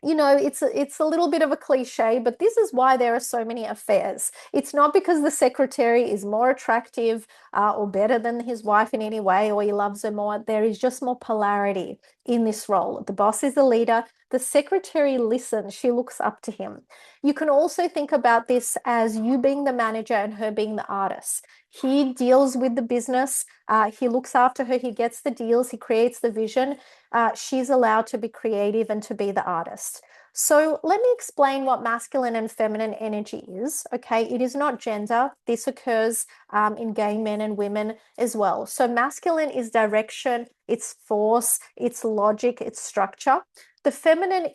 you know, it's a little bit of a cliche, but this is why there are so many affairs. It's not because the secretary is more attractive or better than his wife in any way, or he loves her more. There is just more polarity in this role. The boss is the leader. The secretary listens. She looks up to him. You can also think about this as you being the manager and her being the artist. He deals with the business. He looks after her. He gets the deals. He creates the vision. She's allowed to be creative and to be the artist. So let me explain what masculine and feminine energy is. Okay, it is not gender. This occurs in gay men and women as well. So masculine is direction, it's force, it's logic, it's structure. The feminine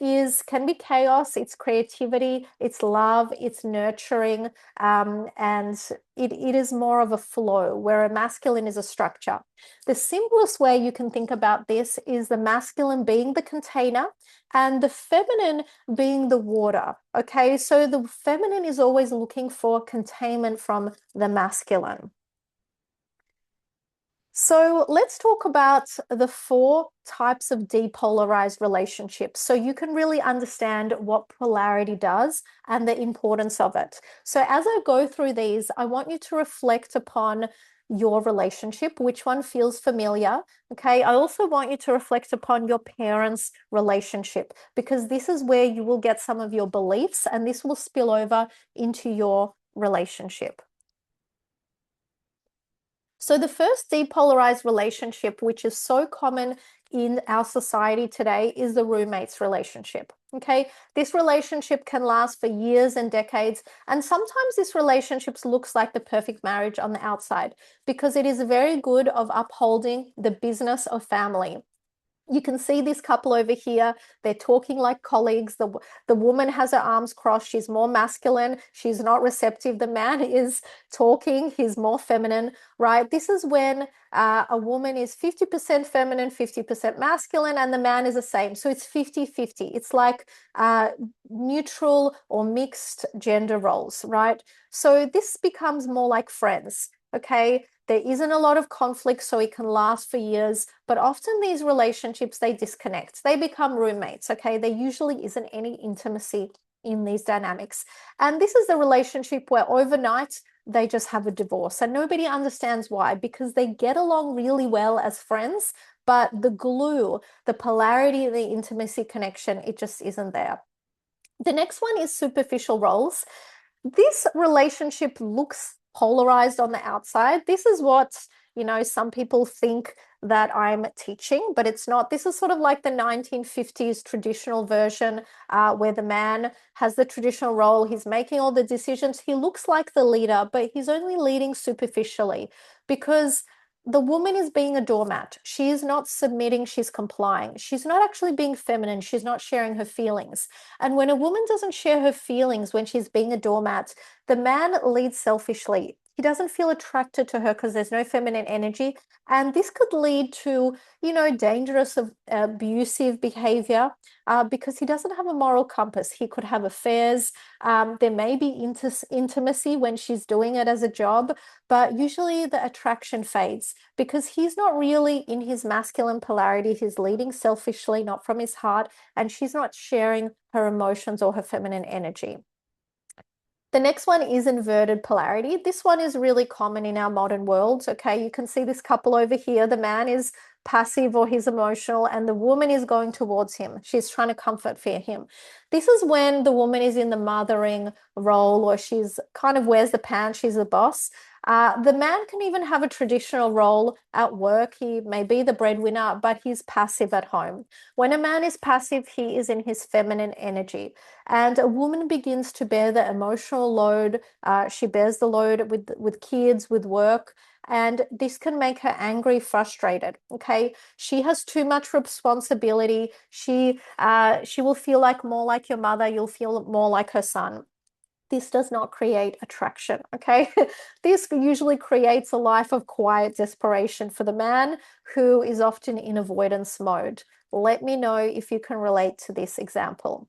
can be chaos, it's creativity, it's love, it's nurturing, and it is more of a flow, where a masculine is a structure. The simplest way you can think about this is the masculine being the container and the feminine being the water. Okay, so the feminine is always looking for containment from the masculine. So let's talk about the 4 types of depolarized relationships so you can really understand what polarity does and the importance of it. So as I go through these, I want you to reflect upon your relationship, which one feels familiar. Okay, I also want you to reflect upon your parents' relationship, because this is where you will get some of your beliefs and this will spill over into your relationship. So the first depolarized relationship, which is so common in our society today, is the roommates relationship. Okay, this relationship can last for years and decades, and sometimes this relationship looks like the perfect marriage on the outside because it is very good of upholding the business of family. You can see this couple over here. They're talking like colleagues. The woman has her arms crossed. She's more masculine. She's not receptive. The man is talking. He's more feminine, right? This is when a woman is 50% feminine, 50% masculine, and the man is the same. So it's 50-50. It's like neutral or mixed gender roles, right? So this becomes more like friends, okay? There isn't a lot of conflict, so it can last for years, but often these relationships, they disconnect. They become roommates, okay? There usually isn't any intimacy in these dynamics. And this is the relationship where overnight they just have a divorce, and nobody understands why, because they get along really well as friends, but the glue, the polarity, the intimacy connection, it just isn't there. The next one is superficial roles. This relationship looks polarized on the outside. This is what, some people think that I'm teaching, but it's not. This is sort of like the 1950s traditional version, where the man has the traditional role. He's making all the decisions. He looks like the leader, but he's only leading superficially because the woman is being a doormat. She is not submitting, she's complying. She's not actually being feminine. She's not sharing her feelings. And when a woman doesn't share her feelings when she's being a doormat, the man leads selfishly. He doesn't feel attracted to her because there's no feminine energy. And this could lead to, dangerous, abusive behavior, because he doesn't have a moral compass. He could have affairs. There may be intimacy when she's doing it as a job, but usually the attraction fades because he's not really in his masculine polarity. He's leading selfishly, not from his heart, and she's not sharing her emotions or her feminine energy. The next one is inverted polarity. This one is really common in our modern world. Okay, you can see this couple over here. The man is passive or he's emotional, and the woman is going towards him. She's trying to comfort for him. This is when the woman is in the mothering role, or she's kind of wears the pants, she's the boss. The man can even have a traditional role at work. He may be the breadwinner, but he's passive at home. When a man is passive, he is in his feminine energy. And a woman begins to bear the emotional load. She bears the load with kids, with work. And this can make her angry, frustrated. Okay, she has too much responsibility. She will feel like more like your mother. You'll feel more like her son. This does not create attraction, okay? This usually creates a life of quiet desperation for the man who is often in avoidance mode. Let me know if you can relate to this example.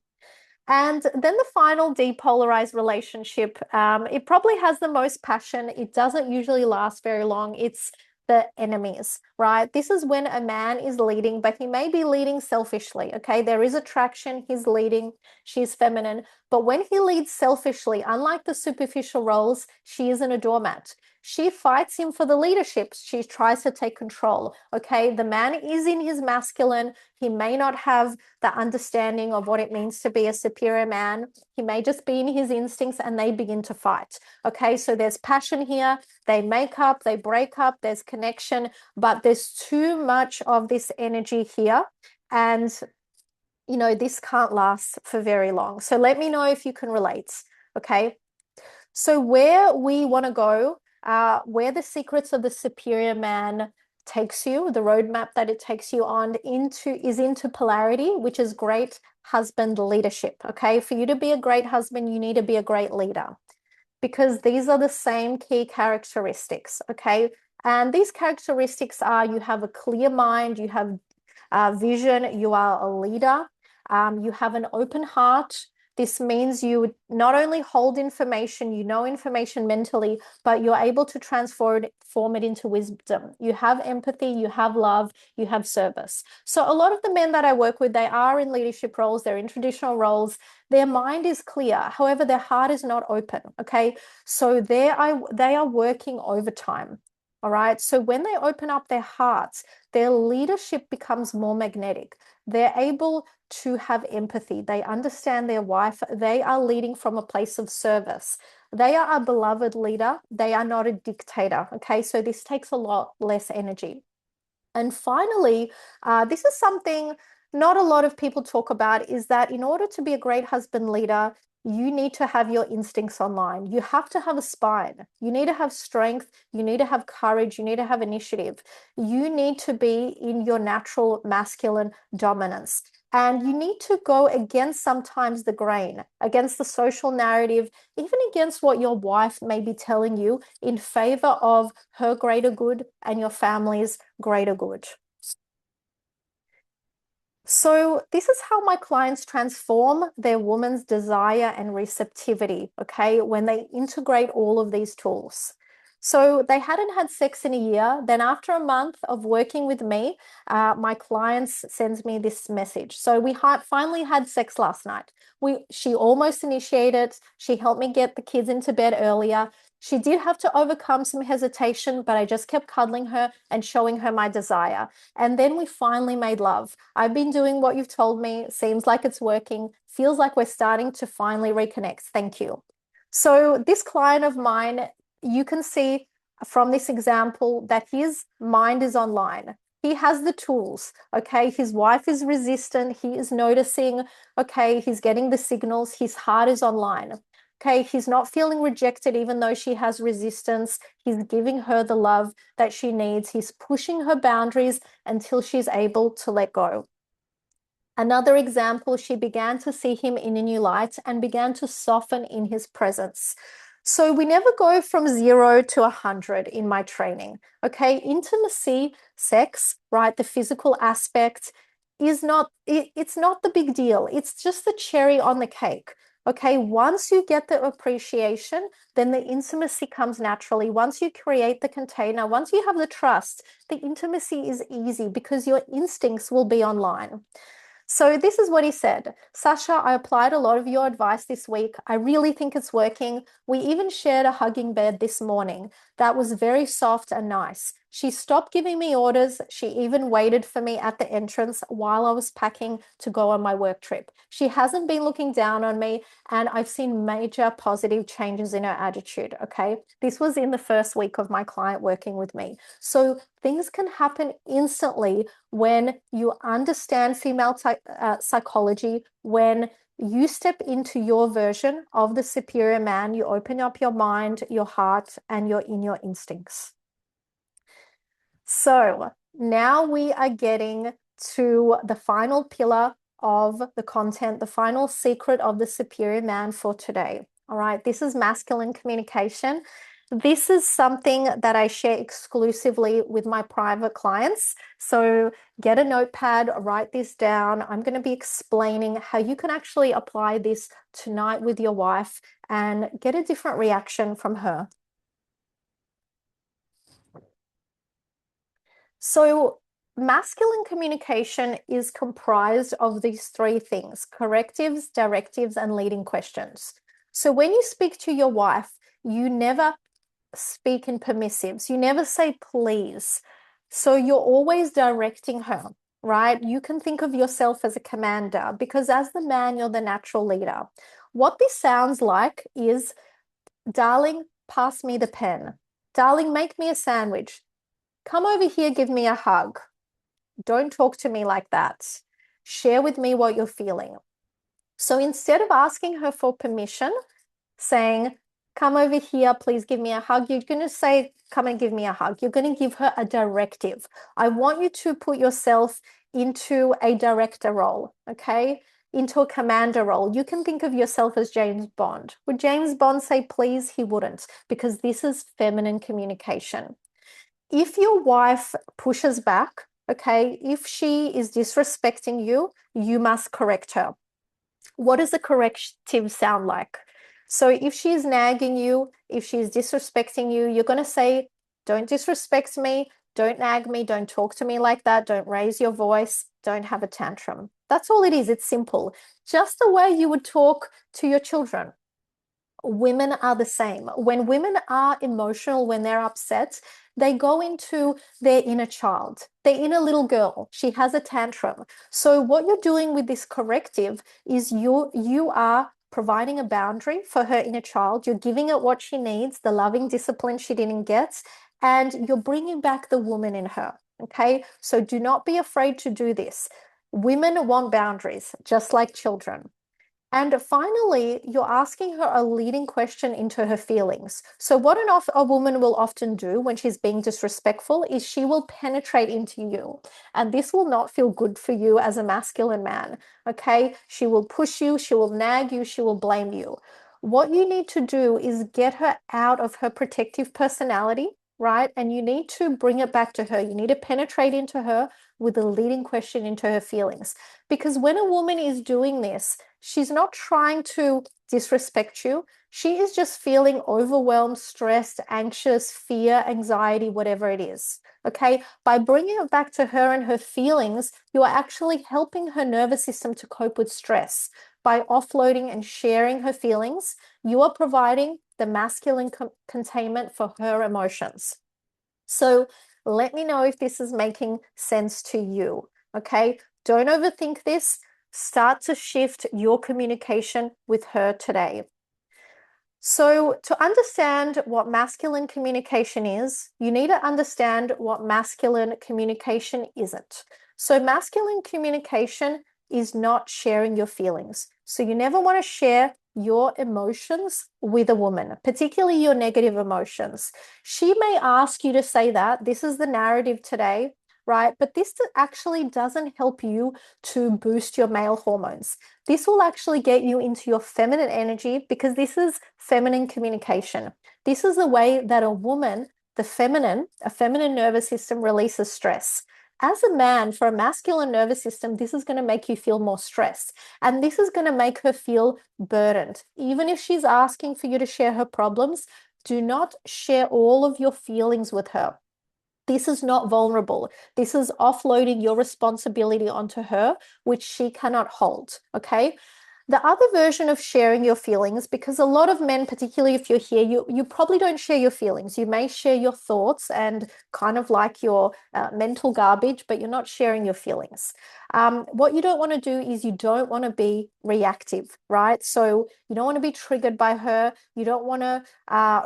And then the final depolarized relationship, it probably has the most passion. It doesn't usually last very long. It's the enemies, right? This is when a man is leading, but he may be leading selfishly, okay? There is attraction, he's leading, she's feminine. But when he leads selfishly, unlike the superficial roles, she isn't a doormat. She fights him for the leadership. She tries to take control, okay? The man is in his masculine. He may not have the understanding of what it means to be a superior man. He may just be in his instincts, and they begin to fight. Okay, so there's passion here. They make up, they break up, there's connection, but there's too much of this energy here. And, this can't last for very long. So let me know if you can relate. Okay, so where we want to go, where the secrets of the superior man takes you, the roadmap that it takes you on into polarity, which is great husband leadership. Okay. For you to be a great husband, you need to be a great leader because these are the same key characteristics. Okay. And these characteristics are you have a clear mind, you have vision, you are a leader, you have an open heart. This means you not only hold information, you know information mentally, but you're able to transform it into wisdom. You have empathy, you have love, you have service. So a lot of the men that I work with, they are in leadership roles, they're in traditional roles. Their mind is clear. However, their heart is not open. Okay. So they are working overtime. All right. So when they open up their hearts, their leadership becomes more magnetic. They're able to have empathy. They understand their wife. They are leading from a place of service. They are a beloved leader. They are not a dictator. Okay. So this takes a lot less energy. And finally, this is something not a lot of people talk about is that in order to be a great husband leader, you need to have your instincts online. You have to have a spine. You need to have strength. You need to have courage. You need to have initiative. You need to be in your natural masculine dominance. And you need to go against sometimes the grain, against the social narrative, even against what your wife may be telling you in favor of her greater good and your family's greater good. So this is how my clients transform their woman's desire and receptivity, okay, when they integrate all of these tools. So they hadn't had sex in a year. Then after a month of working with me, my clients sends me this message. So we finally had sex last night. She almost initiated. She helped me get the kids into bed earlier. She did have to overcome some hesitation, but I just kept cuddling her and showing her my desire. And then we finally made love. I've been doing what you've told me. Seems like it's working. Feels like we're starting to finally reconnect. Thank you. So this client of mine, you can see from this example that his mind is online. He has the tools, okay? His wife is resistant. He is noticing, okay, he's getting the signals. His heart is online. Okay, he's not feeling rejected even though she has resistance. He's giving her the love that she needs. He's pushing her boundaries until she's able to let go. Another example, she began to see him in a new light and began to soften in his presence. So we never go from 0 to 100 in my training. Okay, intimacy, sex, right? The physical aspect is not, it's not the big deal. It's just the cherry on the cake. Okay, once you get the appreciation, then the intimacy comes naturally. Once you create the container, once you have the trust, the intimacy is easy because your instincts will be online. So this is what he said. Sasha, I applied a lot of your advice this week. I really think it's working. We even shared a hugging bed this morning. That was very soft and nice. She stopped giving me orders. She even waited for me at the entrance while I was packing to go on my work trip. She hasn't been looking down on me, and I've seen major positive changes in her attitude. Okay. This was in the first week of my client working with me. So things can happen instantly when you understand female psychology, when you step into your version of the superior man, you open up your mind, your heart, and you're in your instincts. So now we are getting to the final pillar of the content, the final secret of the superior man for today. All right, this is masculine communication. This is something that I share exclusively with my private clients. So get a notepad, write this down. I'm going to be explaining how you can actually apply this tonight with your wife and get a different reaction from her. So masculine communication is comprised of these three things: correctives, directives, and leading questions. So when you speak to your wife, you never speak in permissives. You never say please. So you're always directing her, right? You can think of yourself as a commander because as the man, you're the natural leader. What this sounds like is, darling, pass me the pen. Darling, make me a sandwich. Come over here, give me a hug. Don't talk to me like that. Share with me what you're feeling. So instead of asking her for permission, saying, come over here, please give me a hug. You're going to say, come and give me a hug. You're going to give her a directive. I want you to put yourself into a director role, okay? Into a commander role. You can think of yourself as James Bond. Would James Bond say please? He wouldn't, because this is feminine communication. If your wife pushes back, okay, if she is disrespecting you, you must correct her. What does a corrective sound like? So if she's nagging you, if she's disrespecting you, you're going to say, don't disrespect me, don't nag me, don't talk to me like that, don't raise your voice, don't have a tantrum. That's all it is. It's simple. Just the way you would talk to your children. Women are the same. When women are emotional, when they're upset, they go into their inner child, their inner little girl. She has a tantrum. So what you're doing with this corrective is you are providing a boundary for her inner child. You're giving it what she needs, the loving discipline she didn't get, and you're bringing back the woman in her. Okay, so do not be afraid to do this. Women want boundaries, just like children. And finally, you're asking her a leading question into her feelings. So, what a woman will often do when she's being disrespectful is she will penetrate into you. And this will not feel good for you as a masculine man. Okay. She will push you, she will nag you, she will blame you. What you need to do is get her out of her protective personality, right? And you need to bring it back to her. You need to penetrate into her with a leading question into her feelings. Because when a woman is doing this, she's not trying to disrespect you. She is just feeling overwhelmed, stressed, anxious, fear, anxiety, whatever it is. Okay. By bringing it back to her and her feelings, you are actually helping her nervous system to cope with stress. By offloading and sharing her feelings, you are providing the masculine containment for her emotions. So let me know if this is making sense to you. Okay. Don't overthink this. Start to shift your communication with her today. So, to understand what masculine communication is, you need to understand what masculine communication isn't. So, masculine communication is not sharing your feelings. So, you never want to share your emotions with a woman, particularly your negative emotions. She may ask you to say that. This is the narrative today, right? But this actually doesn't help you to boost your male hormones. This will actually get you into your feminine energy because this is feminine communication. This is the way that a woman, a feminine nervous system releases stress. As a man, for a masculine nervous system, this is going to make you feel more stressed. And this is going to make her feel burdened. Even if she's asking for you to share her problems, do not share all of your feelings with her. This is not vulnerable. This is offloading your responsibility onto her, which she cannot hold. Okay. The other version of sharing your feelings, because a lot of men, particularly if you're here, you probably don't share your feelings. You may share your thoughts and kind of like your mental garbage, but you're not sharing your feelings. What you don't want to do is you don't want to be reactive, right? So you don't want to be triggered by her. You don't want to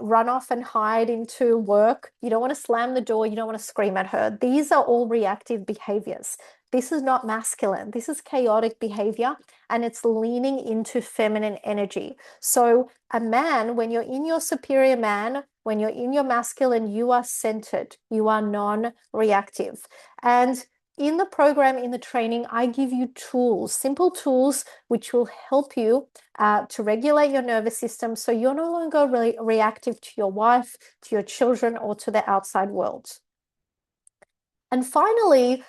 run off and hide into work. You don't want to slam the door. You don't want to scream at her. These are all reactive behaviors. This is not masculine. This is chaotic behavior and it's leaning into feminine energy. So, a man, when you're in your superior man, when you're in your masculine, you are centered, you are non reactive. And in the program, in the training, I give you tools, simple tools, which will help you to regulate your nervous system so you're no longer reactive to your wife, to your children, or to the outside world. And finally,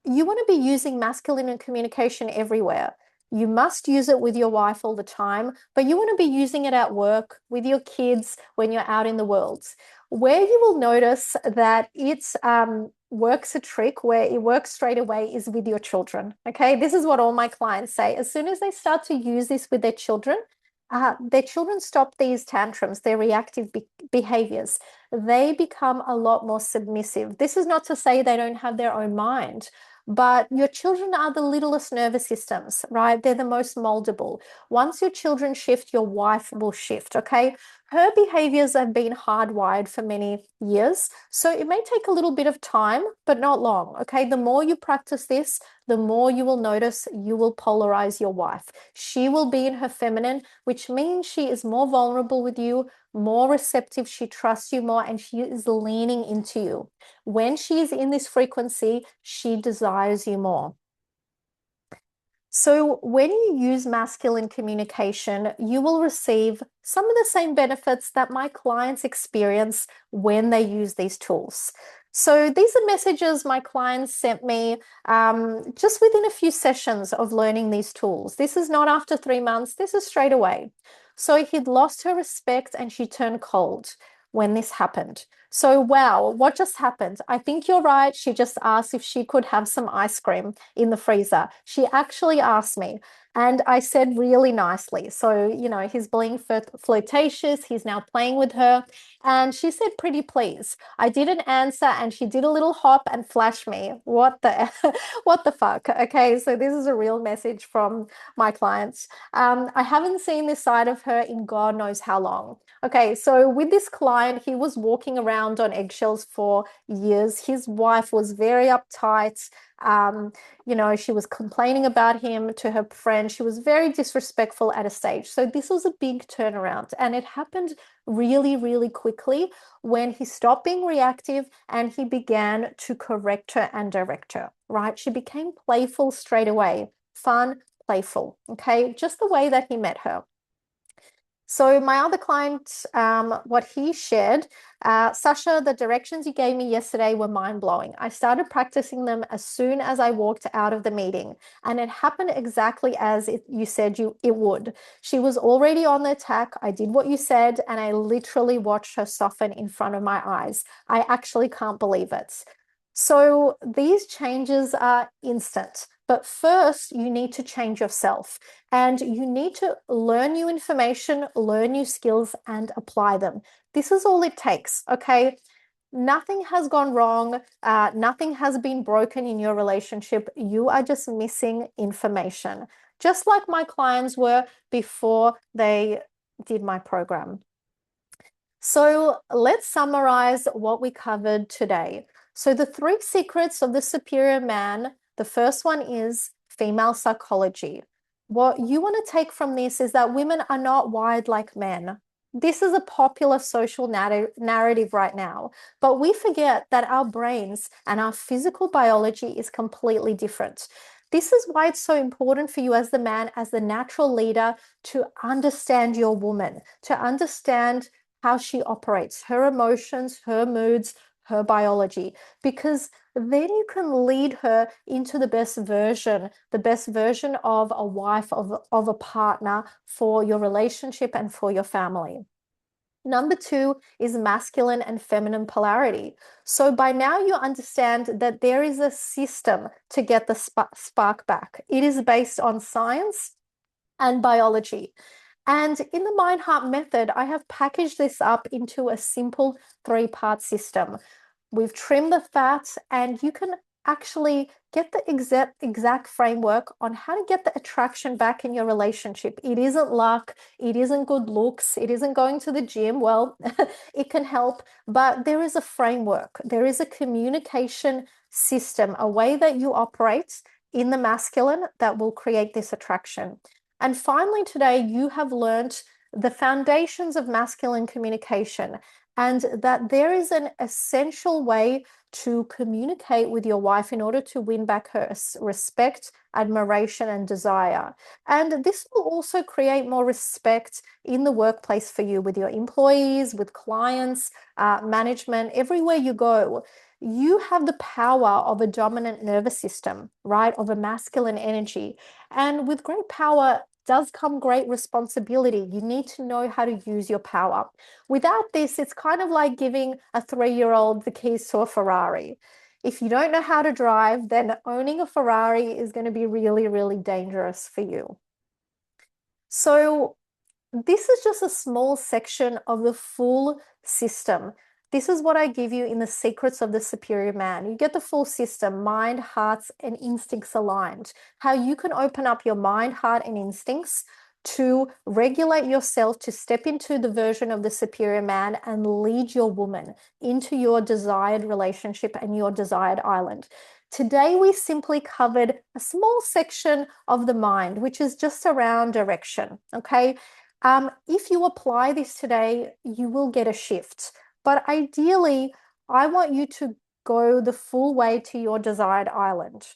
you want to be using masculine communication everywhere. You must use it with your wife all the time, but you want to be using it at work, with your kids, when you're out in the world. Where you will notice that it's works a trick, where it works straight away, is with your children. Okay, this is what all my clients say. As soon as they start to use this with their children stop these tantrums, their reactive behaviors. They become a lot more submissive. This is not to say they don't have their own mind, but your children are the littlest nervous systems, right? They're the most moldable. Once your children shift, your wife will shift, okay? her behaviors have been hardwired for many years. So it may take a little bit of time, but not long. Okay. The more you practice this, the more you will notice you will polarize your wife. She will be in her feminine, which means she is more vulnerable with you, more receptive. She trusts you more, and she is leaning into you. When she is in this frequency, she desires you more. So when you use masculine communication, you will receive some of the same benefits that my clients experience when they use these tools. So these are messages my clients sent me just within a few sessions of learning these tools. This is not after 3 months, this is straight away. So he'd lost her respect and she turned cold when this happened. So, wow, what just happened? I think you're right. She just asked if she could have some ice cream in the freezer. She actually asked me, and I said really nicely. So, he's being flirtatious. He's now playing with her. And she said, pretty please. I didn't answer, and she did a little hop and flash me. What the, what the fuck? Okay, so this is a real message from my clients. I haven't seen this side of her in God knows how long. Okay, so with this client, he was walking around on eggshells for years. His wife was very uptight. She was complaining about him to her friend. She was very disrespectful at a stage. So this was a big turnaround, and it happened really, really quickly when he stopped being reactive and he began to correct her and direct her, right? She became playful straight away, fun, playful, okay? Just the way that he met her. So my other client, what he shared, Sasha, the directions you gave me yesterday were mind-blowing. I started practicing them as soon as I walked out of the meeting, and it happened exactly as you said it would. She was already on the attack. I did what you said, and I literally watched her soften in front of my eyes. I actually can't believe it. So these changes are instant. But first, you need to change yourself, and you need to learn new information, learn new skills, and apply them. This is all it takes, okay? Nothing has gone wrong. Nothing has been broken in your relationship. You are just missing information, just like my clients were before they did my program. So let's summarize what we covered today. So the 3 secrets of the superior man, the first one is female psychology. What you want to take from this is that women are not wired like men. This is a popular social narrative right now, but we forget that our brains and our physical biology is completely different. This is why it's so important for you as the man, as the natural leader, to understand your woman, to understand how she operates, her emotions, her moods, her biology, because then you can lead her into the best version of a wife, of a partner for your relationship and for your family. Number 2 is masculine and feminine polarity. So by now you understand that there is a system to get the spark back. It is based on science and biology. And in the Mind Heart method, I have packaged this up into a simple 3-part system. We've trimmed the fat, and you can actually get the exact framework on how to get the attraction back in your relationship. It isn't luck, it isn't good looks, it isn't going to the gym. Well, it can help, but there is a framework. There is a communication system, a way that you operate in the masculine that will create this attraction. And finally, today, you have learned the foundations of masculine communication, and that there is an essential way to communicate with your wife in order to win back her respect, admiration, and desire. And this will also create more respect in the workplace for you, with your employees, with clients, management, everywhere you go. You have the power of a dominant nervous system, right? Of a masculine energy. And with great power does come great responsibility. You need to know how to use your power. Without this, it's kind of like giving a 3-year-old the keys to a Ferrari. If you don't know how to drive, then owning a Ferrari is going to be really, really dangerous for you. So this is just a small section of the full system. This is what I give you in the secrets of the superior man. You get the full system: mind, hearts, and instincts aligned. How you can open up your mind, heart, and instincts to regulate yourself, to step into the version of the superior man and lead your woman into your desired relationship and your desired island. Today, we simply covered a small section of the mind, which is just around direction. Okay. If you apply this today, you will get a shift. But ideally, I want you to go the full way to your desired island.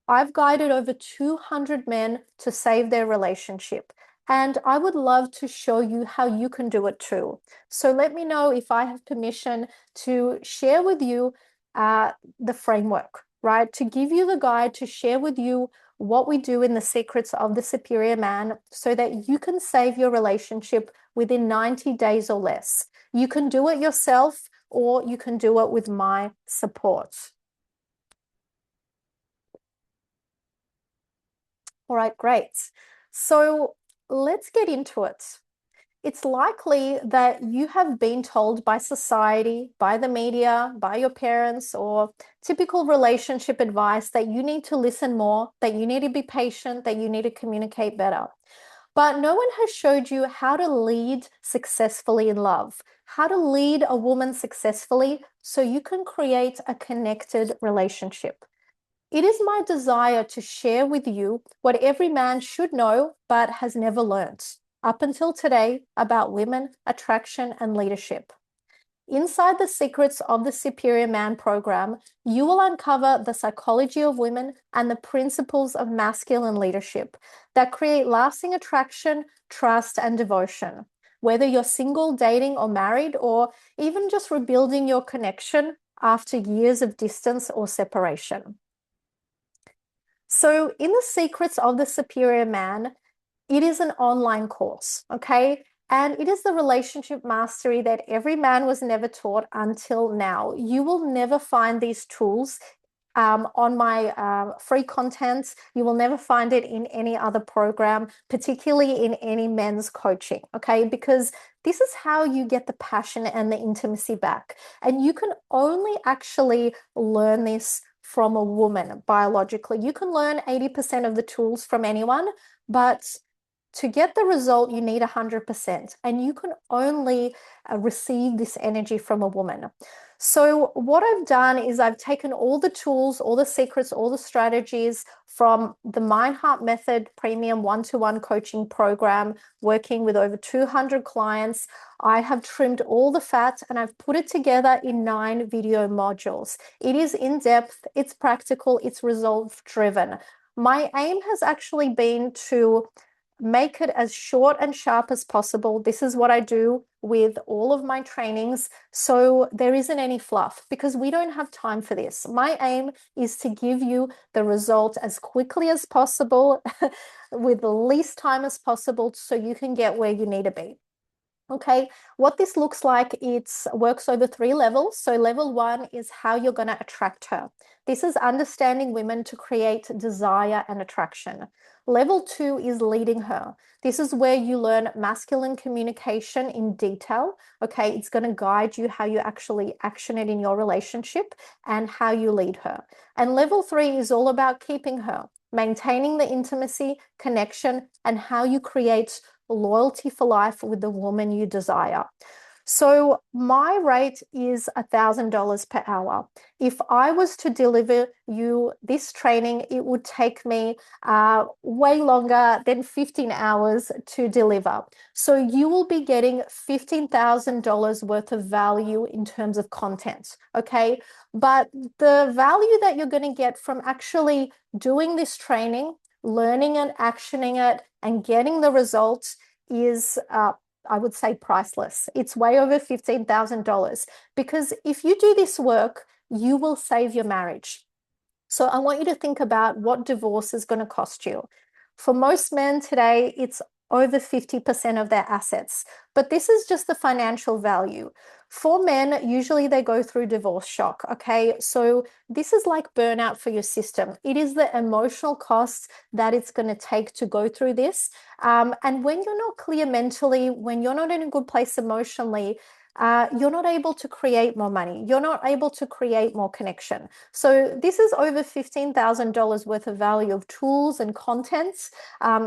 I've guided over 200 men to save their relationship, and I would love to show you how you can do it too. So let me know if I have permission to share with you the framework, right? To give you the guide, to share with you what we do in the secrets of the superior man so that you can save your relationship within 90 days or less. You can do it yourself, or you can do it with my support. All right, great. So let's get into it. It's likely that you have been told by society, by the media, by your parents, or typical relationship advice that you need to listen more, that you need to be patient, that you need to communicate better. But no one has showed you how to lead successfully in love, how to lead a woman successfully so you can create a connected relationship. It is my desire to share with you what every man should know but has never learnt up until today about women, attraction, and leadership. Inside the Secrets of the Superior Man program, you will uncover the psychology of women and the principles of masculine leadership that create lasting attraction, trust, and devotion. Whether you're single, dating, or married, or even just rebuilding your connection after years of distance or separation. So, in the Secrets of the Superior Man, it is an online course, okay? And it is the relationship mastery that every man was never taught until now. You will never find these tools on my free content. You will never find it in any other program, particularly in any men's coaching, okay? Because this is how you get the passion and the intimacy back. And you can only actually learn this from a woman biologically. You can learn 80% of the tools from anyone, but to get the result, you need 100%, and you can only receive this energy from a woman. So what I've done is I've taken all the tools, all the secrets, all the strategies from the Mind Heart Method Premium one-to-one coaching program, working with over 200 clients. I have trimmed all the fat and I've put it together in 9 video modules. It is in depth, it's practical, it's result driven. My aim has actually been to make it as short and sharp as possible. This is what I do with all of my trainings. So there isn't any fluff because we don't have time for this. My aim is to give you the result as quickly as possible with the least time as possible so you can get where you need to be. Okay, what this looks like, it works over 3 levels. So level 1 is how you're going to attract her. This is understanding women to create desire and attraction. Level 2 is leading her. This is where you learn masculine communication in detail. Okay, it's going to guide you how you actually action it in your relationship and how you lead her. And level 3 is all about keeping her, maintaining the intimacy, connection, and how you create loyalty for life with the woman you desire. So my rate is $1,000 per hour. If I was to deliver you this training, it would take me way longer than 15 hours to deliver. So you will be getting $15,000 worth of value in terms of content, okay? But the value that you're going to get from actually doing this training, learning and actioning it, and getting the results is I would say priceless. It's way over $15,000 because if you do this work, you will save your marriage. So I want you to think about what divorce is going to cost you. For most men today, it's over 50% of their assets, but this is just the financial value. For men, usually they go through divorce shock, okay? So this is like burnout for your system. It is the emotional cost that it's going to take to go through this. And when you're not clear mentally, when you're not in a good place emotionally, you're not able to create more money. You're not able to create more connection. So this is over $15,000 worth of value of tools and contents,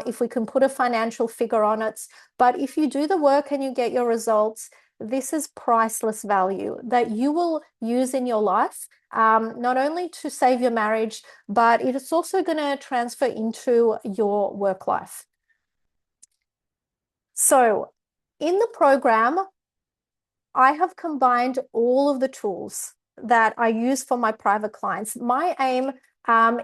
if we can put a financial figure on it. But if you do the work and you get your results, this is priceless value that you will use in your life, not only to save your marriage, but it's also going to transfer into your work life. So in the program, I have combined all of the tools that I use for my private clients. My aim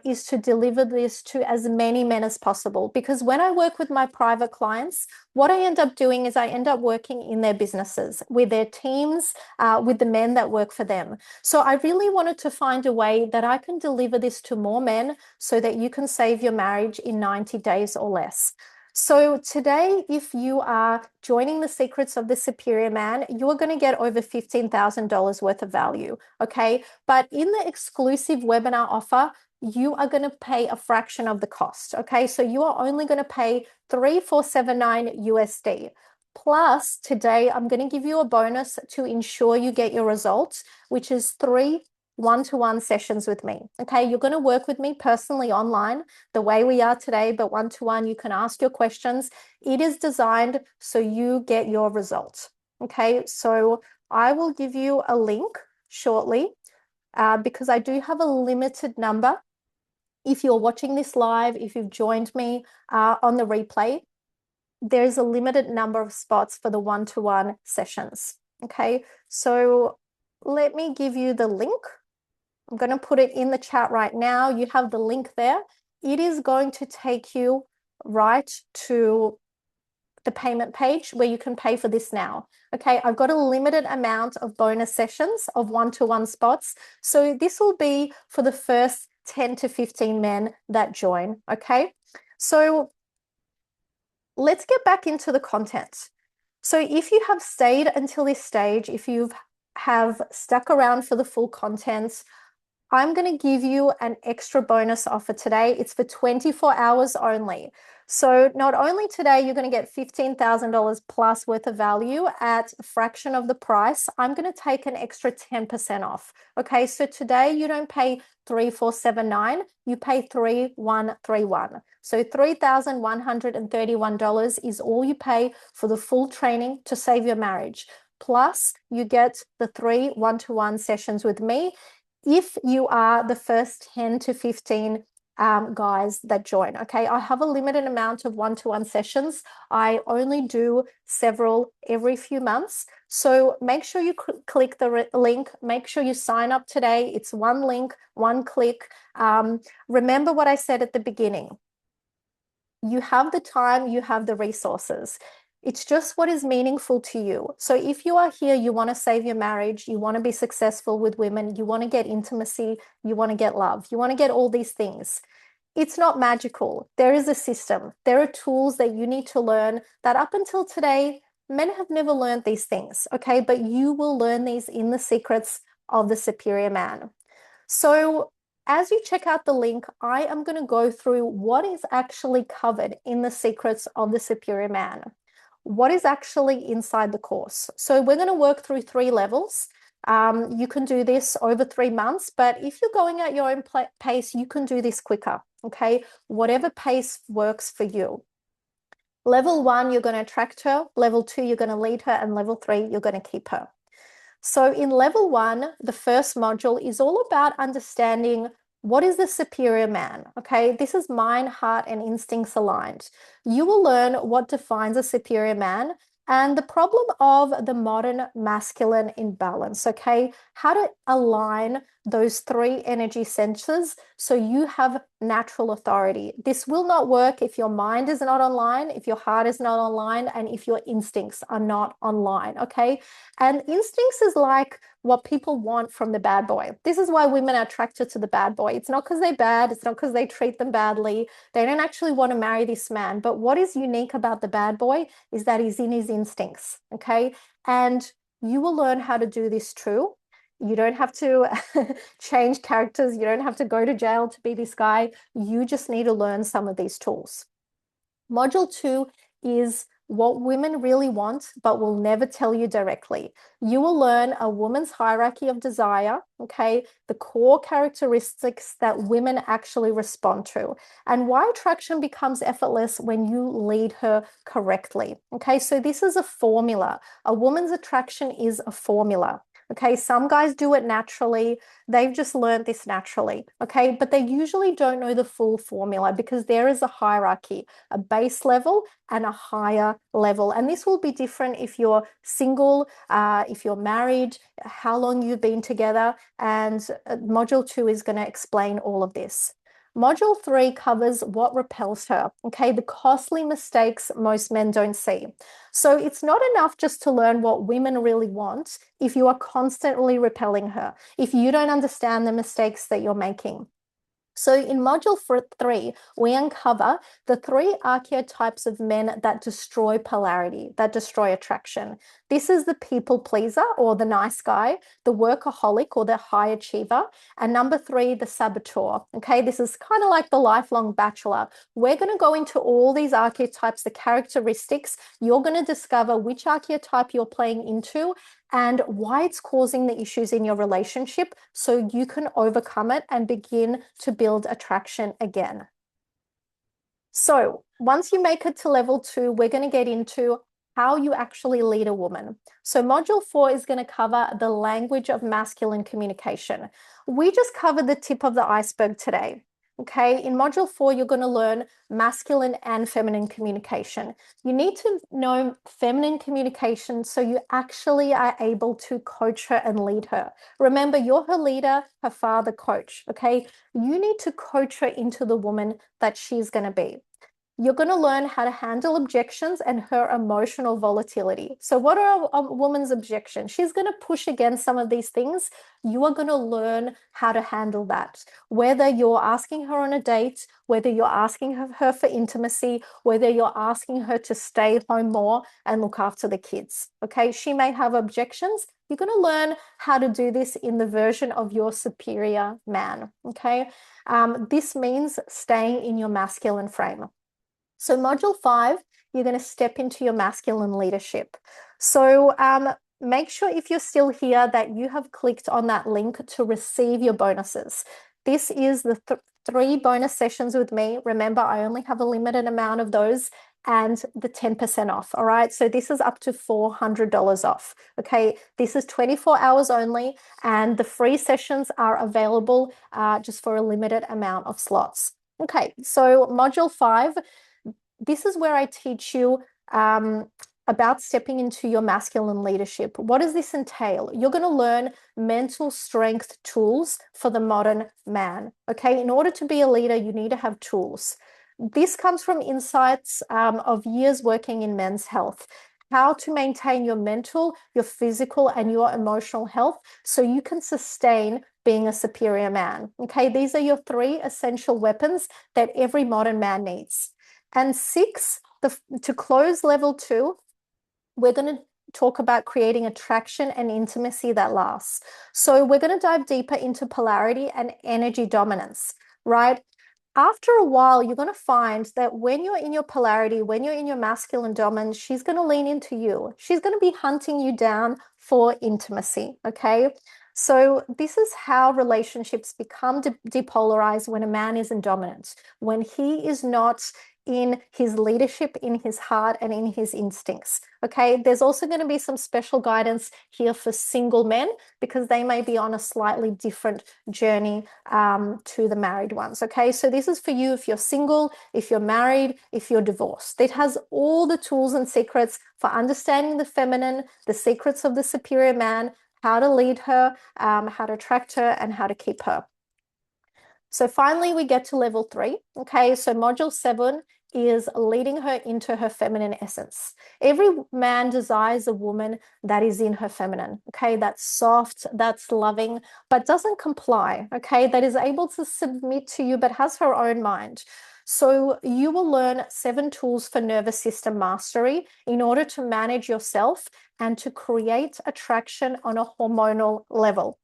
is to deliver this to as many men as possible, because when I work with my private clients, what I end up doing is I end up working in their businesses, with their teams, with the men that work for them. So I really wanted to find a way that I can deliver this to more men so that you can save your marriage in 90 days or less. So today, if you are joining the Secrets of the Superior Man, you are going to get over $15,000 worth of value, okay? But in the exclusive webinar offer, you are going to pay a fraction of the cost, okay? So you are only going to pay $3,479 USD. Plus, today, I'm going to give you a bonus to ensure you get your results, which is 3 one-to-one sessions with me. Okay, you're going to work with me personally online the way we are today, but one-to-one, you can ask your questions. It is designed so you get your results. Okay, so I will give you a link shortly because I do have a limited number. If you're watching this live, if you've joined me on the replay, there's a limited number of spots for the one-to-one sessions. Okay, so let me give you the link. I'm going to put it in the chat right now. You have the link there. It is going to take you right to the payment page where you can pay for this now. Okay, I've got a limited amount of bonus sessions of one-to-one spots. So this will be for the first 10 to 15 men that join. Okay, so let's get back into the content. So if you have stayed until this stage, if you have stuck around for the full content, I'm going to give you an extra bonus offer today. It's for 24 hours only. So not only today, you're going to get $15,000 plus worth of value at a fraction of the price. I'm going to take an extra 10% off. Okay, so today you don't pay $3,479, you pay $3,131. So $3,131 is all you pay for the full training to save your marriage. Plus, you get the 3 one-to-one sessions with me if you are the first 10 to 15 guys that join. Okay, I have a limited amount of one-to-one sessions. I only do several every few months. So make sure you click the link. Make sure you sign up today. It's one link, one click. Remember what I said at the beginning. You have the time, you have the resources. It's just what is meaningful to you. So if you are here, you want to save your marriage, you want to be successful with women, you want to get intimacy, you want to get love, you want to get all these things. It's not magical. There is a system. There are tools that you need to learn that up until today, men have never learned these things, okay? But you will learn these in the Secrets of the Superior Man. So as you check out the link, I am going to go through what is actually covered in the Secrets of the Superior Man. What is actually inside the course. So we're going to work through 3 levels. You can do this over 3 months, but if you're going at your own pace, you can do this quicker, okay? Whatever pace works for you. Level 1, you're going to attract her. Level 2, you're going to lead her. And level 3, you're going to keep her. So in level 1, the first module is all about understanding what is the superior man, okay? This is mind, heart, and instincts aligned. You will learn what defines a superior man and the problem of the modern masculine imbalance, okay? How to align those 3 energy centers so you have natural authority. This will not work if your mind is not online, if your heart is not online, and if your instincts are not online, okay? And instincts is like what people want from the bad boy. This is why women are attracted to the bad boy. It's not because they're bad. It's not because they treat them badly. They don't actually want to marry this man. But what is unique about the bad boy is that he's in his instincts, okay? And you will learn how to do this too. You don't have to change characters. You don't have to go to jail to be this guy. You just need to learn some of these tools. Module 2 is what women really want, but will never tell you directly. You will learn a woman's hierarchy of desire, okay, the core characteristics that women actually respond to, and why attraction becomes effortless when you lead her correctly. Okay, so this is a formula. A woman's attraction is a formula. Okay, some guys do it naturally. They've just learned this naturally. Okay, but they usually don't know the full formula because there is a hierarchy, a base level and a higher level. And this will be different if you're single, if you're married, how long you've been together. And module 2 is going to explain all of this. Module 3 covers what repels her, okay, the costly mistakes most men don't see. So it's not enough just to learn what women really want if you are constantly repelling her, if you don't understand the mistakes that you're making. So in module 3, we uncover the 3 archetypes of men that destroy polarity, that destroy attraction. This is the people pleaser or the nice guy, the workaholic or the high achiever, and number 3, the saboteur. Okay, this is kind of like the lifelong bachelor. We're going to go into all these archetypes, the characteristics. You're going to discover which archetype you're playing into and why it's causing the issues in your relationship so you can overcome it and begin to build attraction again. So once you make it to level 2, we're going to get into how you actually lead a woman. So module 4 is going to cover the language of masculine communication. We just covered the tip of the iceberg today. Okay, in module 4, you're going to learn masculine and feminine communication. You need to know feminine communication so you actually are able to coach her and lead her. Remember, you're her leader, her father, coach. Okay, you need to coach her into the woman that she's going to be. You're going to learn how to handle objections and her emotional volatility. So what are a woman's objections? She's going to push against some of these things. You are going to learn how to handle that. Whether you're asking her on a date, whether you're asking her for intimacy, whether you're asking her to stay home more and look after the kids. Okay, she may have objections. You're going to learn how to do this in the version of your superior man. Okay, this means staying in your masculine frame. So module 5, you're going to step into your masculine leadership. So make sure if you're still here that you have clicked on that link to receive your bonuses. This is the 3 bonus sessions with me. Remember, I only have a limited amount of those and the 10% off. All right. So this is up to $400 off. Okay. This is 24 hours only, and the free sessions are available just for a limited amount of slots. Okay. So module 5. This is where I teach you about stepping into your masculine leadership. What does this entail? You're going to learn mental strength tools for the modern man. Okay, in order to be a leader, you need to have tools. This comes from insights of years working in men's health. How to maintain your mental, your physical, and your emotional health so you can sustain being a superior man. Okay, these are your 3 essential weapons that every modern man needs. And 6, to close level 2, we're going to talk about creating attraction and intimacy that lasts. So we're going to dive deeper into polarity and energy dominance, right? After a while, you're going to find that when you're in your polarity, when you're in your masculine dominance, she's going to lean into you. She's going to be hunting you down for intimacy, okay? So this is how relationships become depolarized when a man is in dominance, when he is not in his leadership, in his heart, and in his instincts. Okay, there's also going to be some special guidance here for single men because they may be on a slightly different journey to the married ones. Okay, so this is for you if you're single, if you're married, if you're divorced. It has all the tools and secrets for understanding the feminine, the secrets of the superior man, how to lead her, how to attract her, and how to keep her. So finally, we get to level 3. Okay, so module 7 is leading her into her feminine essence. Every man desires a woman that is in her feminine, okay, that's soft, that's loving, but doesn't comply, okay, that is able to submit to you, but has her own mind. So you will learn 7 tools for nervous system mastery in order to manage yourself and to create attraction on a hormonal level.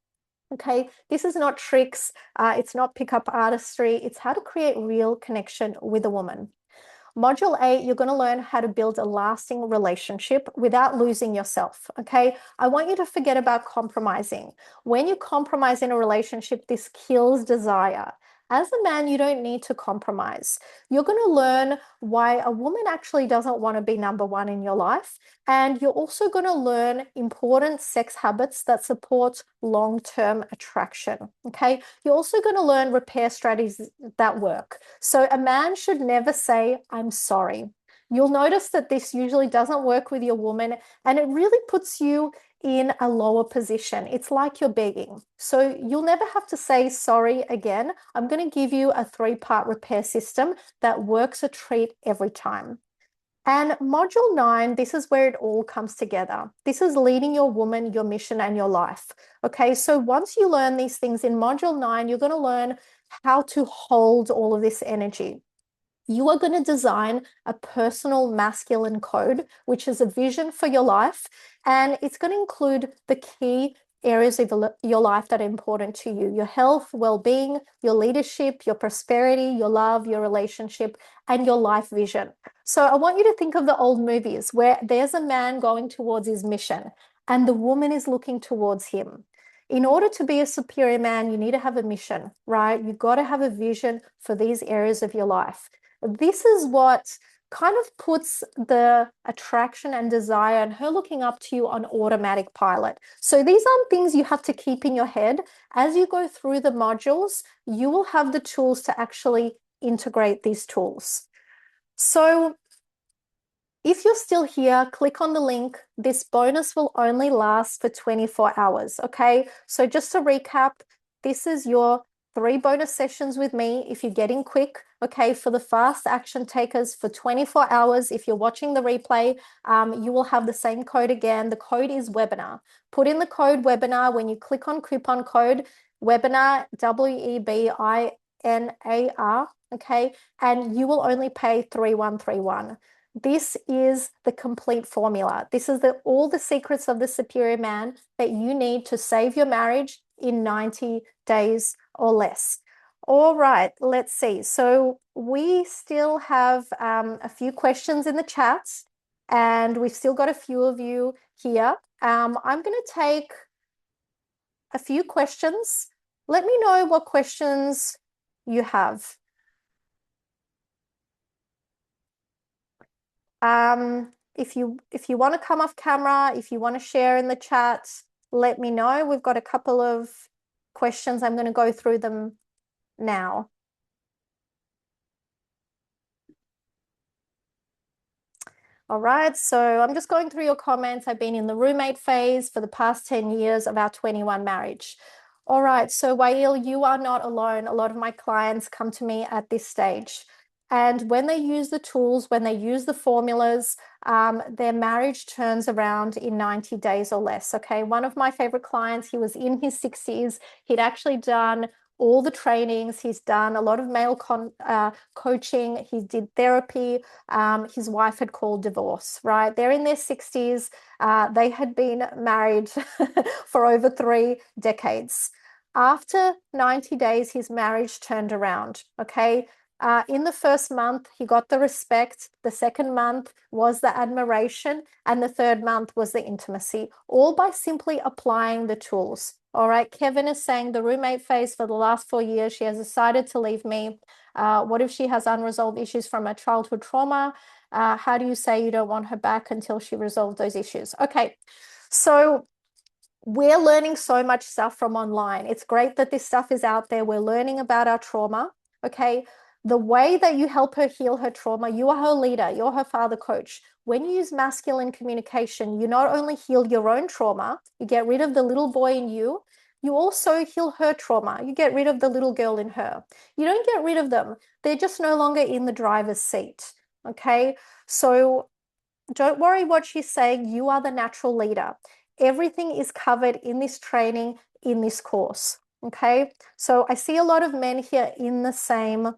Okay, this is not tricks, it's not pickup artistry, it's how to create real connection with a woman. Module 8, you're going to learn how to build a lasting relationship without losing yourself. Okay. I want you to forget about compromising. When you compromise in a relationship, this kills desire. As a man, you don't need to compromise. You're going to learn why a woman actually doesn't want to be number one in your life. And you're also going to learn important sex habits that support long-term attraction. Okay. You're also going to learn repair strategies that work. So a man should never say, I'm sorry. You'll notice that this usually doesn't work with your woman, and it really puts you in a lower position. It's like you're begging. So you'll never have to say sorry again. I'm going to give you a 3-part repair system that works a treat every time. And module 9, this is where it all comes together. This is leading your woman, your mission, and your life. Okay, so once you learn these things in module 9, you're going to learn how to hold all of this energy. You are going to design a personal masculine code, which is a vision for your life. And it's going to include the key areas of your life that are important to you: your health, well-being, your leadership, your prosperity, your love, your relationship, and your life vision. So I want you to think of the old movies where there's a man going towards his mission and the woman is looking towards him. In order to be a superior man, you need to have a mission, right? You've got to have a vision for these areas of your life. This is what kind of puts the attraction and desire and her looking up to you on automatic pilot. So these aren't things you have to keep in your head. As you go through the modules, you will have the tools to actually integrate these tools. So if you're still here, click on the link. This bonus will only last for 24 hours, okay? So just to recap, this is your 3 bonus sessions with me if you're getting quick, okay? For the fast action takers for 24 hours, if you're watching the replay, you will have the same code again. The code is webinar. Put in the code webinar when you click on coupon code webinar, WEBINAR, okay? And you will only pay 3131. This is the complete formula. This is all the secrets of the superior man that you need to save your marriage in 90 days or less. All right, let's see. So we still have a few questions in the chat, and we've still got a few of you here. I'm going to take a few questions. Let me know what questions you have. If you want to come off camera, if you want to share in the chat, let me know. We've got a couple of questions. I'm going to go through them now. All right, so I'm just going through your comments. I've been in the roommate phase for the past 10 years of our 21 marriage. All right, so Wael, you are not alone. A lot of my clients come to me at this stage. And when they use the tools, when they use the formulas, their marriage turns around in 90 days or less. Okay, one of my favorite clients, he was in his 60s. He'd actually done all the trainings. He's done a lot of male coaching. He did therapy. His wife had called divorce, right? They're in their 60s. They had been married for over 3 decades. After 90 days, his marriage turned around, okay? In the first month, he got the respect. The second month was the admiration. And the third month was the intimacy, all by simply applying the tools. All right. Kevin is saying the roommate phase for the last 4 years, she has decided to leave me. What if she has unresolved issues from her childhood trauma? How do you say you don't want her back until she resolves those issues? Okay. So we're learning so much stuff from online. It's great that this stuff is out there. We're learning about our trauma. Okay. The way that you help her heal her trauma, you are her leader, you're her father coach. When you use masculine communication, you not only heal your own trauma, you get rid of the little boy in you, you also heal her trauma. You get rid of the little girl in her. You don't get rid of them. They're just no longer in the driver's seat. Okay. So don't worry what she's saying. You are the natural leader. Everything is covered in this training, in this course. Okay. So I see a lot of men here in the same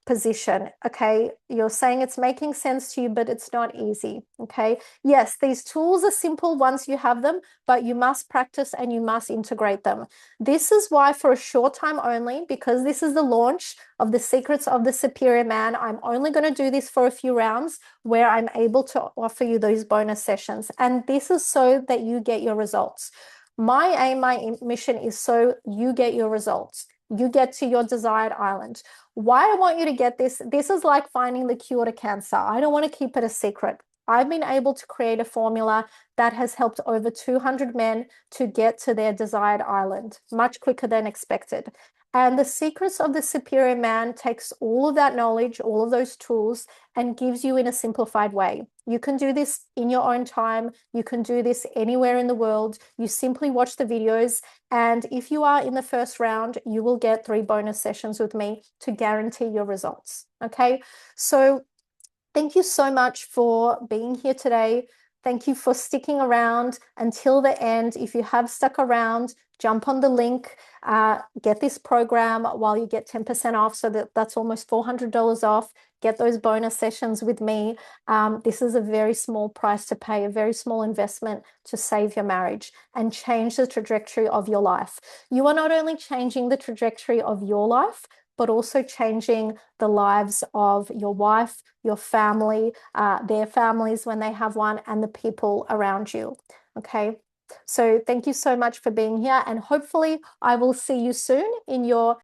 position. Okay. You're saying it's making sense to you, but it's not easy. Okay. Yes, these tools are simple once you have them, but you must practice and you must integrate them. This is why, for a short time only, because this is the launch of the Secrets of the Superior Man, I'm only going to do this for a few rounds where I'm able to offer you those bonus sessions. And this is so that you get your results. My aim, my mission is so you get your results. You get to your desired island. Why I want you to get this is like finding the cure to cancer. I don't want to keep it a secret. I've been able to create a formula that has helped over 200 men to get to their desired island much quicker than expected. And the Secrets of the Superior Man takes all of that knowledge, all of those tools, and gives you in a simplified way. You can do this in your own time. You can do this anywhere in the world. You simply watch the videos. And if you are in the first round, you will get 3 bonus sessions with me to guarantee your results. Okay. So thank you so much for being here today. Thank you for sticking around until the end. If you have stuck around, jump on the link, get this program while you get 10% off. So that's almost $400 off. Get those bonus sessions with me. This is a very small price to pay, a very small investment to save your marriage and change the trajectory of your life. You are not only changing the trajectory of your life, but also changing the lives of your wife, your family, their families when they have one, and the people around you. Okay. So thank you so much for being here. And hopefully I will see you soon in your